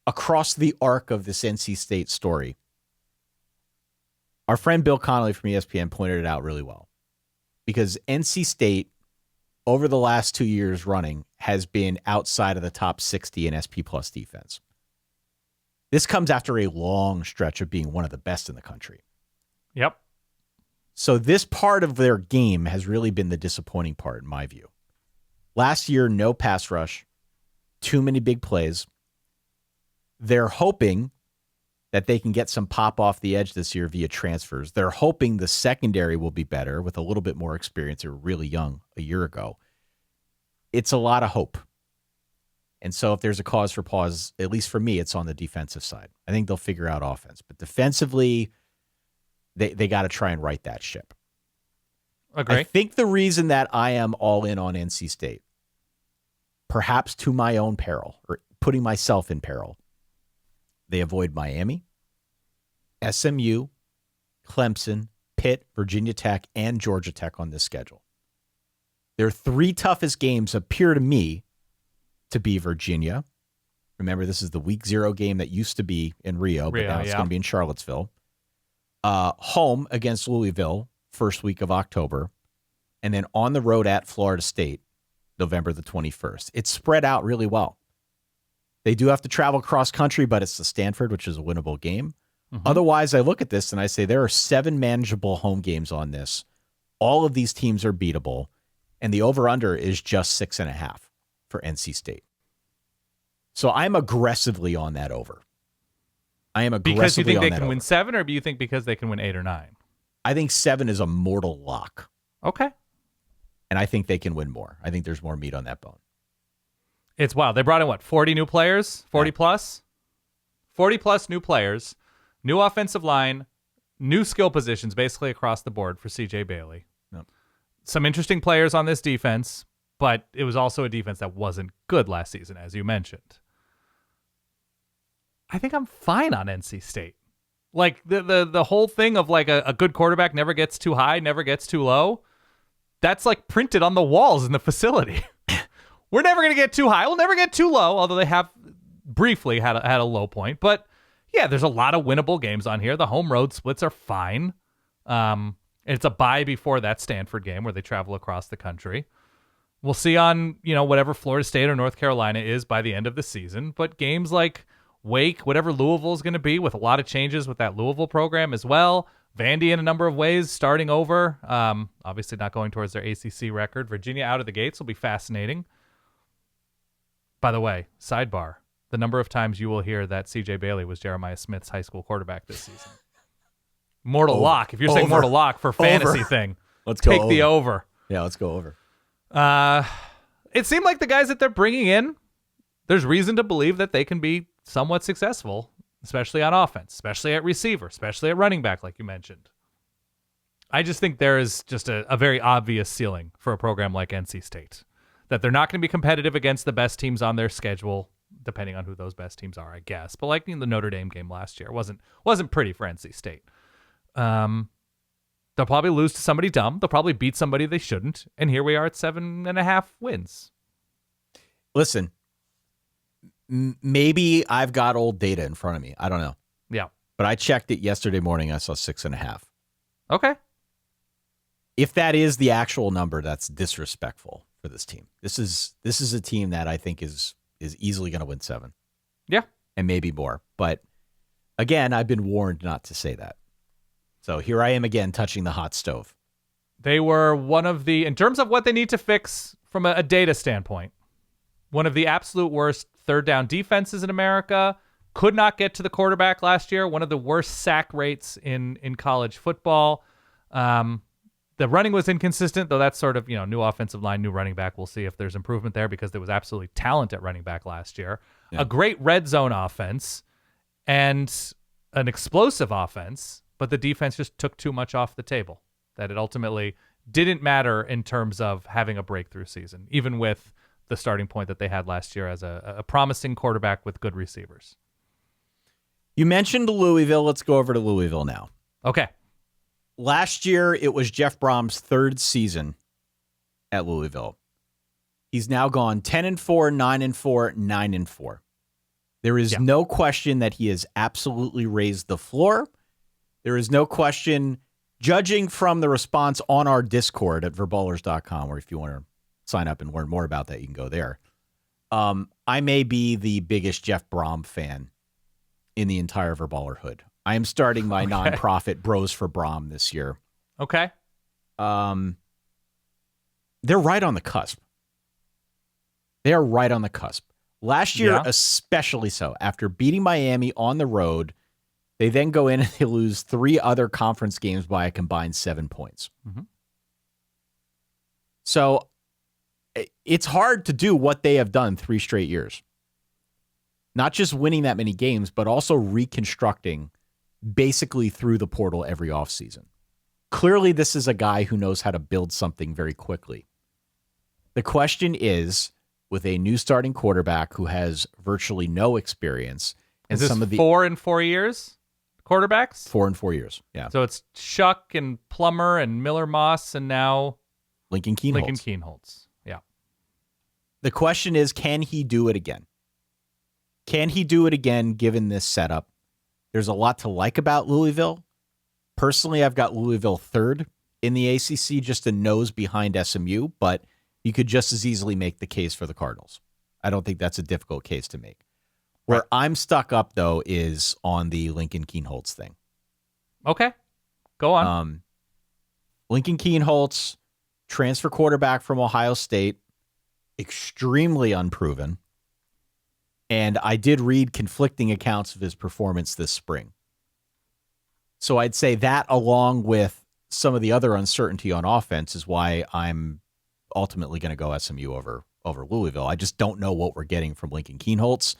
[SPEAKER 3] across the arc of this NC State story, our friend Bill Connolly from ESPN pointed it out really well. Because NC State, over the last 2 years running, has been outside of the top 60 in SP plus defense. This comes after a long stretch of being one of the best in the country.
[SPEAKER 1] Yep.
[SPEAKER 3] So this part of their game has really been the disappointing part, in my view. Last year, no pass rush, too many big plays. They're hoping that they can get some pop off the edge this year via transfers. They're hoping the secondary will be better with a little bit more experience. They were really young a year ago. It's a lot of hope. And so if there's a cause for pause, at least for me, it's on the defensive side. I think they'll figure out offense. But defensively, they got to try and right that ship.
[SPEAKER 1] Agree.
[SPEAKER 3] I think the reason that I am all in on NC State, perhaps to my own peril, or putting myself in peril, they avoid Miami, SMU, Clemson, Pitt, Virginia Tech, and Georgia Tech on this schedule. Their 3 toughest games appear to me to be Virginia. Remember, this is the week 0 game that used to be in Rio, but now it's going to be in Charlottesville. Home against Louisville, first week of October, and then on the road at Florida State, November the 21st. It's spread out really well. They do have to travel cross country, but it's to Stanford, which is a winnable game. Mm-hmm. Otherwise, I look at this and I say there are 7 manageable home games on this. All of these teams are beatable, and the over-under is just 6.5. for NC State. So I'm aggressively on that over. I am aggressively
[SPEAKER 1] because you think
[SPEAKER 3] on
[SPEAKER 1] they
[SPEAKER 3] that
[SPEAKER 1] can
[SPEAKER 3] over.
[SPEAKER 1] win 7, or do you think because they can win 8 or 9?
[SPEAKER 3] I think 7 is a mortal lock.
[SPEAKER 1] Okay.
[SPEAKER 3] And I think they can win more. I think there's more meat on that bone.
[SPEAKER 1] It's wild. They brought in 40 new players? 40 plus? 40 plus new players, new offensive line, new skill positions basically across the board for CJ Bailey.
[SPEAKER 3] Yep.
[SPEAKER 1] Some interesting players on this defense, but it was also a defense that wasn't good last season, as you mentioned. I think I'm fine on NC State. Like the whole thing of like a good quarterback never gets too high, never gets too low. That's like printed on the walls in the facility. We're never going to get too high. We'll never get too low, although they have briefly had a low point. But yeah, there's a lot of winnable games on here. The home road splits are fine. It's a bye before that Stanford game where they travel across the country. We'll see on, whatever Florida State or North Carolina is by the end of the season. But games like Wake, whatever Louisville is going to be, with a lot of changes with that Louisville program as well. Vandy in a number of ways starting over. Obviously not going towards their ACC record. Virginia out of the gates will be fascinating. By the way, sidebar, the number of times you will hear that CJ Bailey was Jeremiah Smith's high school quarterback this season. Mortal lock. If you're saying mortal lock for fantasy thing,
[SPEAKER 3] let's go
[SPEAKER 1] take
[SPEAKER 3] over.
[SPEAKER 1] the over.
[SPEAKER 3] Yeah, let's go over.
[SPEAKER 1] It seemed like the guys that they're bringing in, there's reason to believe that they can be somewhat successful, especially on offense, especially at receiver, especially at running back, like you mentioned. I just think there is just a very obvious ceiling for a program like NC State, that they're not going to be competitive against the best teams on their schedule, depending on who those best teams are, I guess. But like the Notre Dame game last year wasn't pretty for NC State. They'll probably lose to somebody dumb. They'll probably beat somebody they shouldn't. And here we are at 7.5 wins.
[SPEAKER 3] Listen, maybe I've got old data in front of me. I don't know.
[SPEAKER 1] Yeah.
[SPEAKER 3] But I checked it yesterday morning. I saw 6.5.
[SPEAKER 1] Okay.
[SPEAKER 3] If that is the actual number, that's disrespectful for this team. This is a team that I think is easily going to win 7.
[SPEAKER 1] Yeah.
[SPEAKER 3] And maybe more. But again, I've been warned not to say that. So here I am again, touching the hot stove.
[SPEAKER 1] They were one of the, in terms of what they need to fix from a data standpoint, one of the absolute worst third down defenses in America. Could not get to the quarterback last year. One of the worst sack rates in college football. The running was inconsistent, though that's sort of, new offensive line, new running back. We'll see if there's improvement there because there was absolutely talent at running back last year. Yeah. A great red zone offense and an explosive offense, but the defense just took too much off the table, that it ultimately didn't matter in terms of having a breakthrough season, even with the starting point that they had last year as a promising quarterback with good receivers.
[SPEAKER 3] You mentioned Louisville. Let's go over to Louisville now.
[SPEAKER 1] Okay.
[SPEAKER 3] Last year, it was Jeff Brom's 3rd season at Louisville. He's now gone 10-4, 9-4, 9-4. There is no question that he has absolutely raised the floor. There is no question, judging from the response on our Discord at verballers.com, where if you want to sign up and learn more about that, you can go there. I may be the biggest Jeff Brom fan in the entire Verballer hood. I am starting my nonprofit Bros for Brom this year.
[SPEAKER 1] Okay.
[SPEAKER 3] They're right on the cusp. They are right on the cusp. Last year, especially so. After beating Miami on the road, they then go in and they lose 3 other conference games by a combined 7 points. Mm-hmm. So it's hard to do what they have done 3 straight years. Not just winning that many games, but also reconstructing basically through the portal every offseason. Clearly, this is a guy who knows how to build something very quickly. The question is, with a new starting quarterback who has virtually no experience, and
[SPEAKER 1] is this
[SPEAKER 3] some of the
[SPEAKER 1] 4 in 4 years quarterbacks?
[SPEAKER 3] 4 in 4 years, yeah.
[SPEAKER 1] So it's Shuck and Plummer and Miller Moss and now
[SPEAKER 3] Lincoln Kienholz.
[SPEAKER 1] Yeah.
[SPEAKER 3] The question is, can he do it again? Can he do it again given this setup? There's a lot to like about Louisville. Personally, I've got Louisville 3rd in the ACC, just a nose behind SMU, but you could just as easily make the case for the Cardinals. I don't think that's a difficult case to make. Where I'm stuck up, though, is on the Lincoln Kienholz thing.
[SPEAKER 1] Okay. Go on.
[SPEAKER 3] Lincoln Kienholz, transfer quarterback from Ohio State. extremely unproven. And I did read conflicting accounts of his performance this spring. So I'd say that, along with some of the other uncertainty on offense, is why I'm ultimately going to go SMU over Louisville. I just don't know what we're getting from Lincoln Kienholz.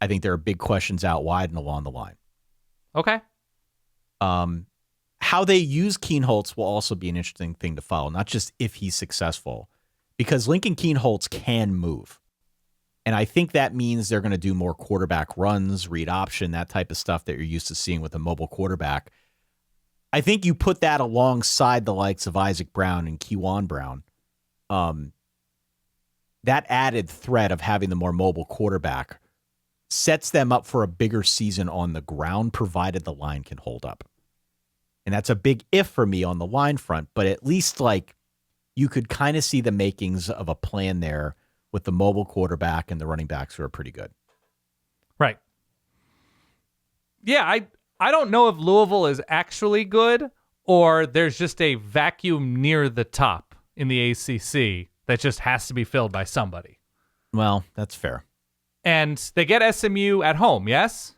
[SPEAKER 3] I think there are big questions out wide and along the line.
[SPEAKER 1] Okay.
[SPEAKER 3] How they use Kienholz will also be an interesting thing to follow, not just if he's successful, because Lincoln Kienholz can move. And I think that means they're going to do more quarterback runs, read option, that type of stuff that you're used to seeing with a mobile quarterback. I think you put that alongside the likes of Isaac Brown and Kejuan Brown. That added threat of having the more mobile quarterback sets them up for a bigger season on the ground, provided the line can hold up. And that's a big if for me on the line front, but at least like you could kind of see the makings of a plan there with the mobile quarterback and the running backs who are pretty good.
[SPEAKER 1] Right. Yeah, I don't know if Louisville is actually good or there's just a vacuum near the top in the ACC that just has to be filled by somebody.
[SPEAKER 3] Well, that's fair.
[SPEAKER 1] And they get SMU at home, yes?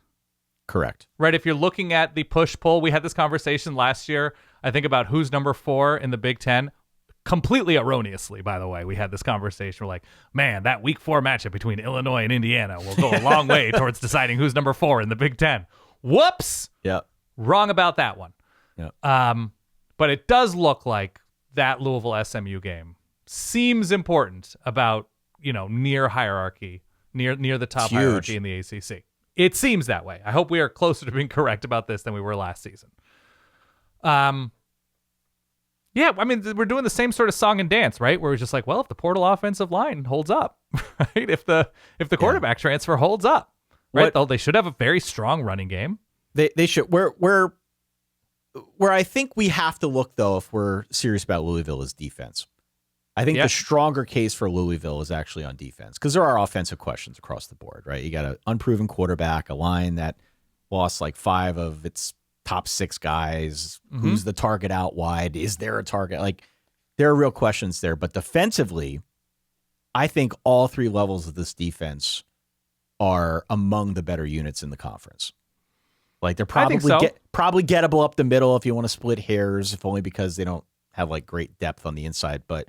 [SPEAKER 3] Correct.
[SPEAKER 1] Right, if you're looking at the push-pull, we had this conversation last year, I think, about who's number 4 in the Big Ten. Completely erroneously, by the way, we had this conversation. We're like, man, that Week 4 matchup between Illinois and Indiana will go a long way towards deciding who's number 4 in the Big Ten. Whoops!
[SPEAKER 3] Yeah.
[SPEAKER 1] Wrong about that one.
[SPEAKER 3] Yeah.
[SPEAKER 1] But it does look like that Louisville-SMU game seems important about, near hierarchy, near the top hierarchy in the ACC. It seems that way. I hope we are closer to being correct about this than we were last season. Yeah, I mean, we're doing the same sort of song and dance, right? Where we're just like, well, if the portal offensive line holds up, right? If the quarterback transfer holds up, right? They should have a very strong running game.
[SPEAKER 3] They should. Where I think we have to look, though, if we're serious about Louisville, is defense. I think the stronger case for Louisville is actually on defense, because there are offensive questions across the board, right? You got an unproven quarterback, a line that lost like 5 of its top 6 guys. Mm-hmm. Who's the target out wide? Is there a target? Like, there are real questions there. But defensively, I think all 3 levels of this defense are among the better units in the conference. Like, they're probably probably gettable up the middle if you want to split hairs, if only because they don't have like great depth on the inside. But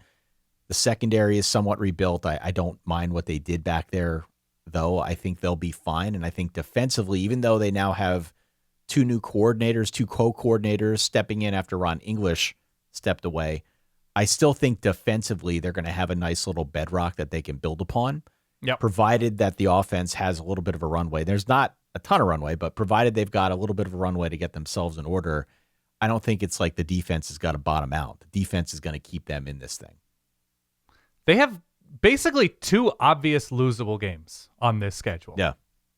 [SPEAKER 3] the secondary is somewhat rebuilt. I don't mind what they did back there, though. I think they'll be fine. And I think defensively, even though they now have 2 new coordinators, 2 co-coordinators stepping in after Ron English stepped away, I still think defensively they're going to have a nice little bedrock that they can build upon, provided that the offense has a little bit of a runway. There's not a ton of runway, but provided they've got a little bit of a runway to get themselves in order, I don't think it's like the defense has got to bottom out. The defense is going to keep them in this thing.
[SPEAKER 1] They have basically 2 obvious losable games on this schedule.
[SPEAKER 3] Yeah.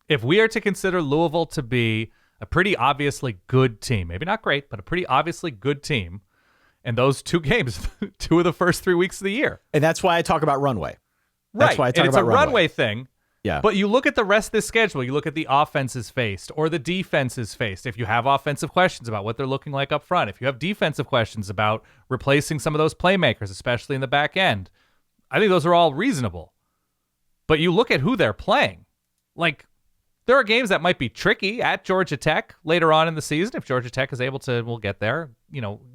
[SPEAKER 1] If we are to consider Louisville to be a pretty obviously good team, maybe not great, but a pretty obviously good team, and those 2 games, 2 of the first 3 weeks of the year.
[SPEAKER 3] And that's why I talk about runway. That's why I talk
[SPEAKER 1] about runway. It's a runway thing.
[SPEAKER 3] Yeah.
[SPEAKER 1] But you look at the rest of this schedule, you look at the offenses faced or the defenses faced. If you have offensive questions about what they're looking like up front, if you have defensive questions about replacing some of those playmakers, especially in the back end, I think those are all reasonable. But you look at who they're playing. Like, there are games that might be tricky at Georgia Tech later on in the season. If Georgia Tech is able to, we'll get there,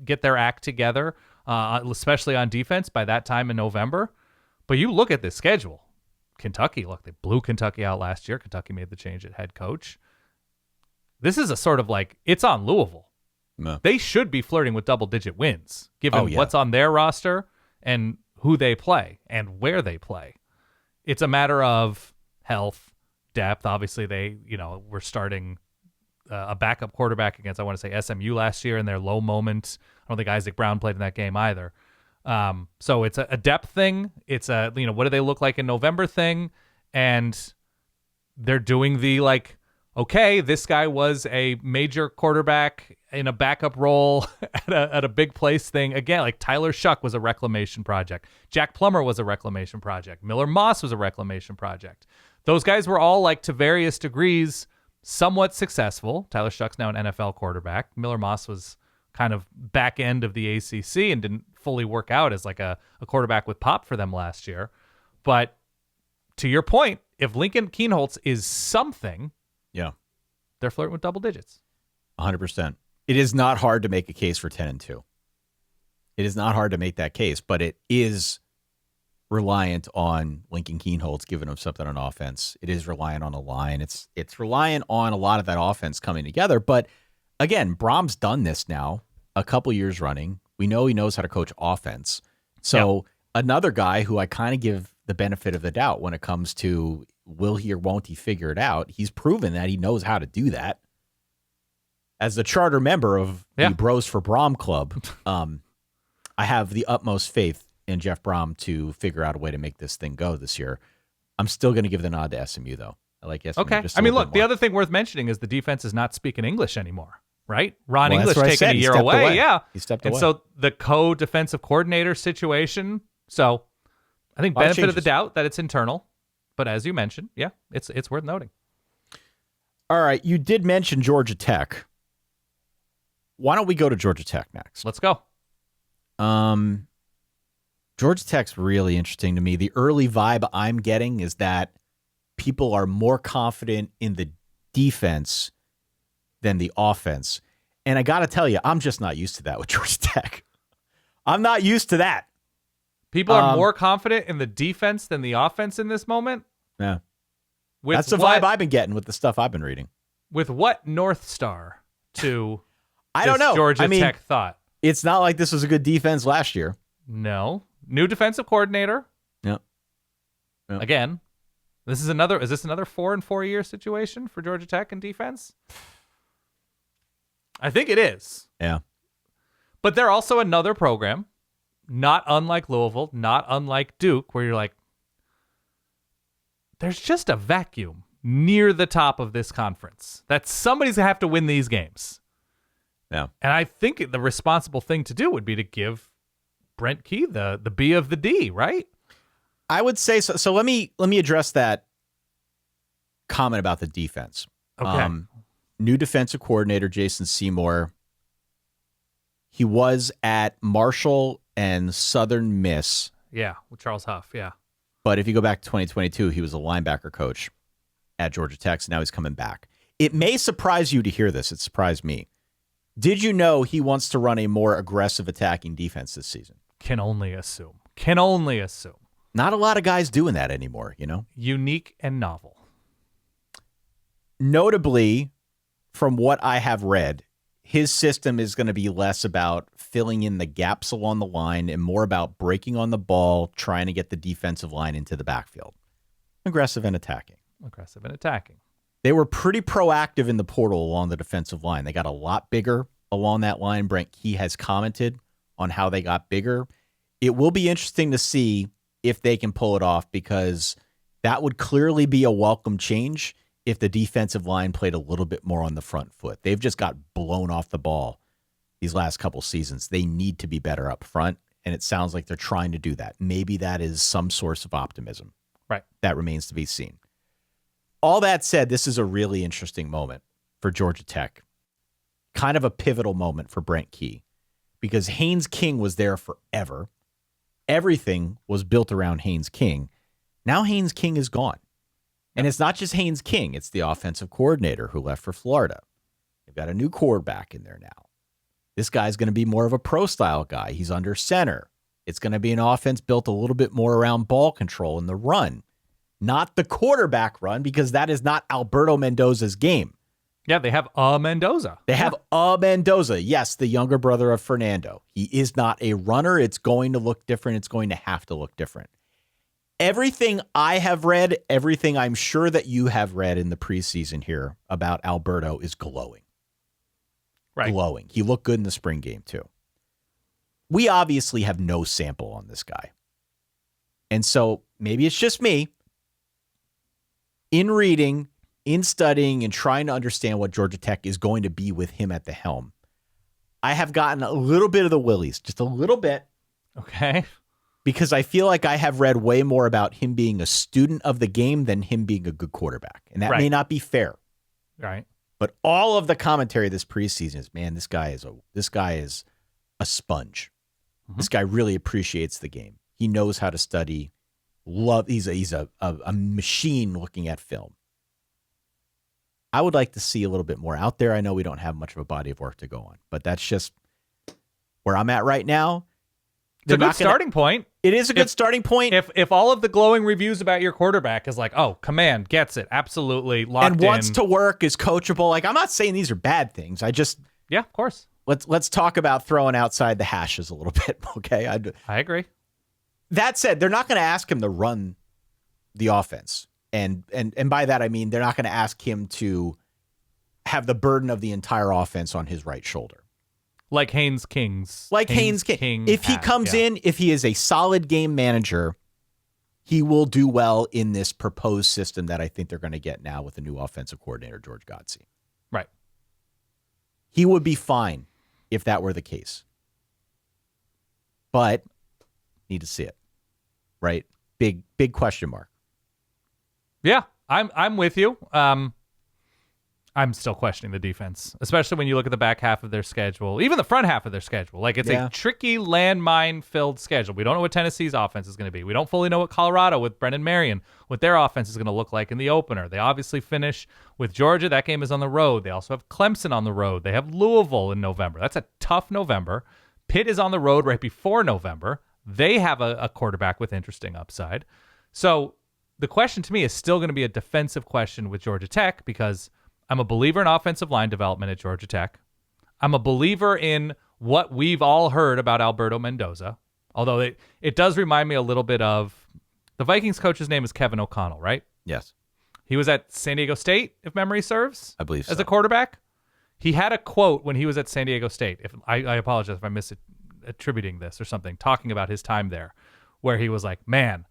[SPEAKER 1] get their act together, especially on defense by that time in November. But you look at this schedule. Kentucky, look, they blew Kentucky out last year. Kentucky made the change at head coach. This is a sort of like, it's on Louisville. No. They should be flirting with double-digit wins, given what's on their roster and who they play and where they play. It's a matter of health, depth. Obviously, they, were starting a backup quarterback against, I want to say, SMU last year in their low moment. I don't think Isaac Brown played in that game either. So it's a depth thing. It's a, what do they look like in November thing? And they're doing the okay, this guy was a major quarterback in a backup role at a big place thing. Again, like Tyler Shuck was a reclamation project. Jack Plummer was a reclamation project. Miller Moss was a reclamation project. Those guys were all to various degrees somewhat successful. Tyler Shuck's now an NFL quarterback. Miller Moss was kind of back end of the ACC and didn't fully work out as a quarterback with pop for them last year. But to your point, if Lincoln Kienholz is something,
[SPEAKER 3] Yeah.
[SPEAKER 1] they're flirting with double digits.
[SPEAKER 3] 100%. It is not hard to make a case for 10-2. It is not hard to make that case, but it is reliant on Lincoln Kienholz giving them something on offense. It is reliant on a line. It's reliant on a lot of that offense coming together. But again, Brom's done this now a couple years running. We know he knows how to coach offense. So another guy who I kind of give the benefit of the doubt when it comes to will he or won't he figure it out. He's proven that he knows how to do that. As the charter member of the Bros for Brom Club, I have the utmost faith in Jeff Brom to figure out a way to make this thing go this year. I'm still going to give the nod to SMU, though. I like SMU.
[SPEAKER 1] Okay.
[SPEAKER 3] Just
[SPEAKER 1] I mean, look, the other thing worth mentioning is the defense is not speaking English anymore, right? Ron English taking a year away. Yeah.
[SPEAKER 3] He stepped away.
[SPEAKER 1] And so the co-defensive coordinator situation. So I think benefit of the doubt that it's internal. But as you mentioned, it's worth noting.
[SPEAKER 3] All right. You did mention Georgia Tech. Why don't we go to Georgia Tech next?
[SPEAKER 1] Let's go.
[SPEAKER 3] Georgia Tech's really interesting to me. The early vibe I'm getting is that people are more confident in the defense than the offense. And I got to tell you, I'm just not used to that with Georgia Tech. I'm not used to that.
[SPEAKER 1] People are more confident in the defense than the offense in this moment?
[SPEAKER 3] Yeah. That's the vibe I've been getting with the stuff I've been reading.
[SPEAKER 1] With what North Star to
[SPEAKER 3] I don't know.
[SPEAKER 1] Georgia Tech thought?
[SPEAKER 3] It's not like this was a good defense last year.
[SPEAKER 1] No. New defensive coordinator.
[SPEAKER 3] Yep.
[SPEAKER 1] Again, is this another 4-4 year situation for Georgia Tech in defense? I think it is.
[SPEAKER 3] Yeah.
[SPEAKER 1] But they're also another program, not unlike Louisville, not unlike Duke, where you're like, there's just a vacuum near the top of this conference that somebody's going to have to win these games.
[SPEAKER 3] Yeah.
[SPEAKER 1] And I think the responsible thing to do would be to give Brent Key the B of the D, right?
[SPEAKER 3] I would say so. So let me address that comment about the defense.
[SPEAKER 1] Okay.
[SPEAKER 3] New defensive coordinator Jason Seymour. He was at Marshall and Southern Miss.
[SPEAKER 1] Yeah, with Charles Huff, yeah.
[SPEAKER 3] But if you go back to 2022, he was a linebacker coach at Georgia Tech, so now he's coming back. It may surprise you to hear this. It surprised me. Did you know he wants to run a more aggressive attacking defense this season?
[SPEAKER 1] Can only assume.
[SPEAKER 3] Not a lot of guys doing that anymore, you know?
[SPEAKER 1] Unique and novel.
[SPEAKER 3] Notably, from what I have read, his system is going to be less about filling in the gaps along the line and more about breaking on the ball, trying to get the defensive line into the backfield. Aggressive and attacking. They were pretty proactive in the portal along the defensive line. They got a lot bigger along that line. Brent Key has commented on how they got bigger. It will be interesting to see if they can pull it off, because that would clearly be a welcome change if the defensive line played a little bit more on the front foot. They've just got blown off the ball these last couple seasons. They need to be better up front, and it sounds like they're trying to do that. Maybe that is some source of optimism.
[SPEAKER 1] Right.
[SPEAKER 3] That remains to be seen. All that said, this is a really interesting moment for Georgia Tech. Kind of a pivotal moment for Brent Key, because Haynes King was there forever. Everything was built around Haynes King. Now Haynes King is gone. And it's not just Haynes King. It's the offensive coordinator who left for Florida. They've got a new quarterback in there now. This guy's going to be more of a pro-style guy. He's under center. It's going to be an offense built a little bit more around ball control and the run. Not the quarterback run, because that is not Alberto Mendoza's game.
[SPEAKER 1] Yeah, they have a Mendoza.
[SPEAKER 3] They have a Mendoza. Yes, the younger brother of Fernando. He is not a runner. It's going to look different. It's going to have to look different. Everything I have read, everything I'm sure that you have read in the preseason here about Alberto is glowing.
[SPEAKER 1] Right.
[SPEAKER 3] Glowing. He looked good in the spring game, too. We obviously have no sample on this guy. And so maybe it's just me. In reading, in studying, and trying to understand what Georgia Tech is going to be with him at the helm, I have gotten a little bit of the willies, just a little bit.
[SPEAKER 1] Okay.
[SPEAKER 3] Because I feel like I have read way more about him being a student of the game than him being a good quarterback. And that may not be fair.
[SPEAKER 1] Right.
[SPEAKER 3] But all of the commentary this preseason is, man, this guy is a sponge. Mm-hmm. This guy really appreciates the game. He knows how to study He's a machine looking at film. I would like to see a little bit more out there. I know we don't have much of a body of work to go on, but that's just where I'm at right now.
[SPEAKER 1] It's a good starting point.
[SPEAKER 3] It is a good starting point.
[SPEAKER 1] If all of the glowing reviews about your quarterback is like, oh, command gets it, absolutely locked in,
[SPEAKER 3] and wants to work, is coachable. Like, I'm not saying these are bad things.
[SPEAKER 1] Yeah, of course.
[SPEAKER 3] Let's talk about throwing outside the hashes a little bit, okay?
[SPEAKER 1] I agree.
[SPEAKER 3] That said, they're not going to ask him to run the offense. And by that, I mean they're not going to ask him to have the burden of the entire offense on his right shoulder.
[SPEAKER 1] Like Haynes King's.
[SPEAKER 3] Haynes King. If he comes in, if he is a solid game manager, he will do well in this proposed system that I think they're going to get now with the new offensive coordinator, George Godsey.
[SPEAKER 1] Right.
[SPEAKER 3] He would be fine if that were the case. But need to see it. Right? Big question mark.
[SPEAKER 1] Yeah, I'm with you. I'm still questioning the defense, especially when you look at the back half of their schedule, even the front half of their schedule. Like, it's a tricky landmine-filled schedule. We don't know what Tennessee's offense is going to be. We don't fully know what Colorado with Brennan Marion, what their offense is going to look like in the opener. They obviously finish with Georgia. That game is on the road. They also have Clemson on the road. They have Louisville in November. That's a tough November. Pitt is on the road right before November. They have a quarterback with interesting upside. So the question to me is still going to be a defensive question with Georgia Tech, because I'm a believer in offensive line development at Georgia Tech. I'm a believer in what we've all heard about Alberto Mendoza, although it does remind me a little bit of the Vikings coach's name is Kevin O'Connell, right?
[SPEAKER 3] Yes.
[SPEAKER 1] He was at San Diego State, if memory serves.
[SPEAKER 3] I believe so.
[SPEAKER 1] As a quarterback. He had a quote when he was at San Diego State. If I apologize if I'm misattributing this or something, talking about his time there, where he was like, man,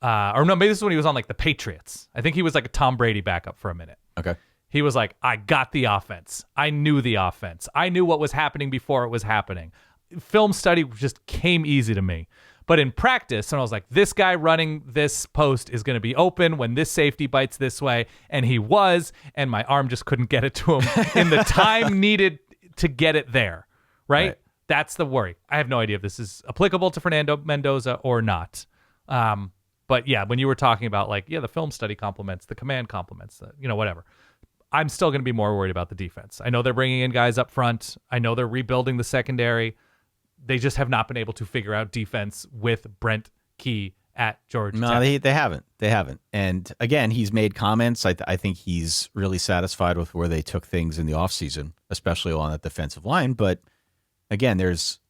[SPEAKER 1] or no, maybe this is when he was on like the Patriots. I think he was like a Tom Brady backup for a minute.
[SPEAKER 3] Okay.
[SPEAKER 1] He was like, I got the offense. I knew the offense. I knew what was happening before it was happening. Film study just came easy to me. But in practice, and I was like, this guy running this post is going to be open when this safety bites this way. And he was, and my arm just couldn't get it to him in the time needed to get it there. Right? That's the worry. I have no idea if this is applicable to Fernando Mendoza or not. But yeah, when you were talking about like, the film study complements, the command complements, whatever. I'm still going to be more worried about the defense. I know they're bringing in guys up front. I know they're rebuilding the secondary. They just have not been able to figure out defense with Brent Key at Georgia Tech.
[SPEAKER 3] No, they haven't. They haven't. And again, he's made comments. I think he's really satisfied with where they took things in the offseason, especially on that defensive line. But again, there's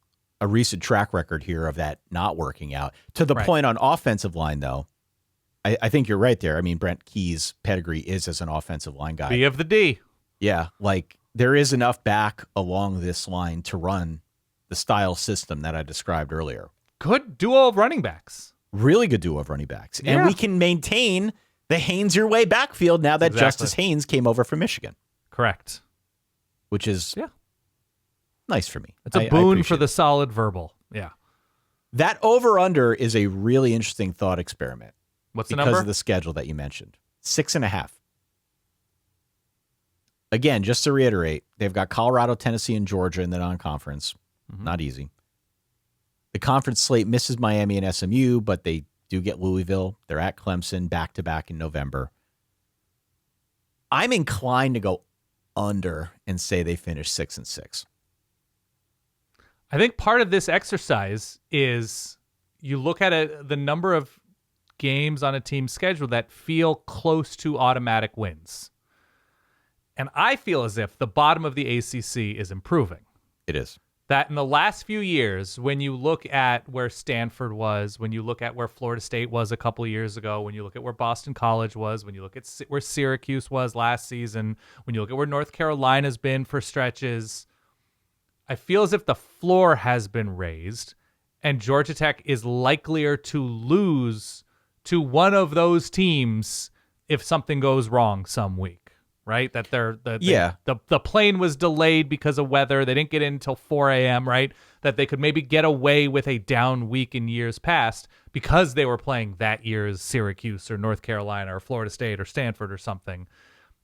[SPEAKER 3] a recent track record here of that not working out. To the point on offensive line, though, I think you're right there. I mean, Brent Key's pedigree is as an offensive line guy.
[SPEAKER 1] B of the D.
[SPEAKER 3] Yeah, like there is enough back along this line to run the style system that I described earlier.
[SPEAKER 1] Good duo of running backs.
[SPEAKER 3] Really good duo of running backs.
[SPEAKER 1] Yeah.
[SPEAKER 3] And we can maintain the Haynes your way backfield now that Justice Haynes came over from Michigan.
[SPEAKER 1] Correct.
[SPEAKER 3] Which is nice for me.
[SPEAKER 1] It's a boon for the solid verbal. Yeah.
[SPEAKER 3] That over-under is a really interesting thought experiment.
[SPEAKER 1] What's the number?
[SPEAKER 3] Because of the schedule that you mentioned. 6.5. Again, just to reiterate, they've got Colorado, Tennessee, and Georgia in the non-conference. Mm-hmm. Not easy. The conference slate misses Miami and SMU, but they do get Louisville. They're at Clemson back-to-back in November. I'm inclined to go under and say they finish 6-6.
[SPEAKER 1] I think part of this exercise is you look at the number of games on a team's schedule that feel close to automatic wins. And I feel as if the bottom of the ACC is improving.
[SPEAKER 3] It is.
[SPEAKER 1] That in the last few years, when you look at where Stanford was, when you look at where Florida State was a couple of years ago, when you look at where Boston College was, when you look at where Syracuse was last season, when you look at where North Carolina's been for stretches, I feel as if the floor has been raised and Georgia Tech is likelier to lose to one of those teams if something goes wrong some week, right? That the plane was delayed because of weather. They didn't get in until 4 a.m., right? That they could maybe get away with a down week in years past because they were playing that year's Syracuse or North Carolina or Florida State or Stanford or something.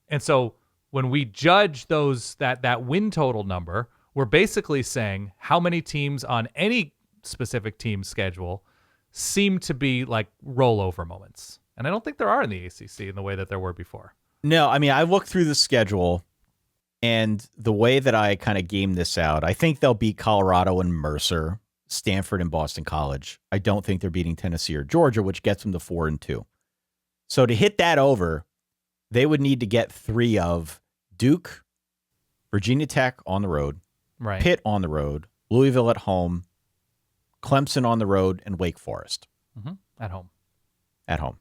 [SPEAKER 1] And so when we judge that win total number, we're basically saying how many teams on any specific team's schedule seem to be like rollover moments. And I don't think there are in the ACC in the way that there were before.
[SPEAKER 3] No, I mean, I looked through the schedule, and the way that I kind of game this out, I think they'll beat Colorado and Mercer, Stanford and Boston College. I don't think they're beating Tennessee or Georgia, which gets them to 4-2. So to hit that over, they would need to get 3 of Duke, Virginia Tech on the road,
[SPEAKER 1] Right.
[SPEAKER 3] Pitt on the road, Louisville at home, Clemson on the road, and Wake Forest
[SPEAKER 1] At home.
[SPEAKER 3] at home.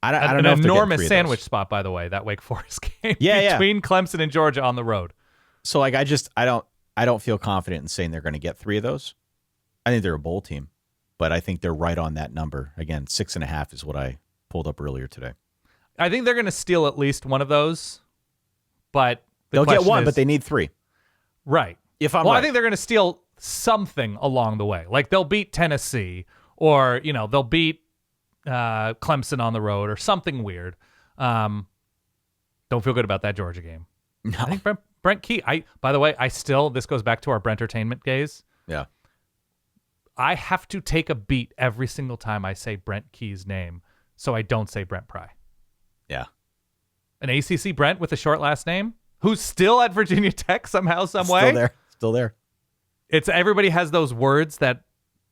[SPEAKER 3] I don't know if
[SPEAKER 1] an
[SPEAKER 3] they're getting
[SPEAKER 1] enormous
[SPEAKER 3] 3 of
[SPEAKER 1] sandwich
[SPEAKER 3] those.
[SPEAKER 1] spot, by the way, that Wake Forest game
[SPEAKER 3] Yeah.
[SPEAKER 1] between Clemson and Georgia on the road.
[SPEAKER 3] So like I don't feel confident in saying they're going to get 3 of those. I think they're a bowl team, but I think they're right on that number. Again, 6.5 is what I pulled up earlier today.
[SPEAKER 1] I think they're going to steal at least one of those, but
[SPEAKER 3] They'll get one,
[SPEAKER 1] is,
[SPEAKER 3] but they need 3.
[SPEAKER 1] right.
[SPEAKER 3] If I'm
[SPEAKER 1] well,
[SPEAKER 3] right.
[SPEAKER 1] I think they're going to steal something along the way. Like they'll beat Tennessee, or they'll beat Clemson on the road, or something weird. Don't feel good about that Georgia game.
[SPEAKER 3] No.
[SPEAKER 1] I think Brent Key. By the way, this goes back to our Brentertainment days.
[SPEAKER 3] Yeah.
[SPEAKER 1] I have to take a beat every single time I say Brent Key's name, so I don't say Brent Pry.
[SPEAKER 3] Yeah.
[SPEAKER 1] An ACC Brent with a short last name, who's still at Virginia Tech somehow, some way.
[SPEAKER 3] Still there.
[SPEAKER 1] It's everybody has those words that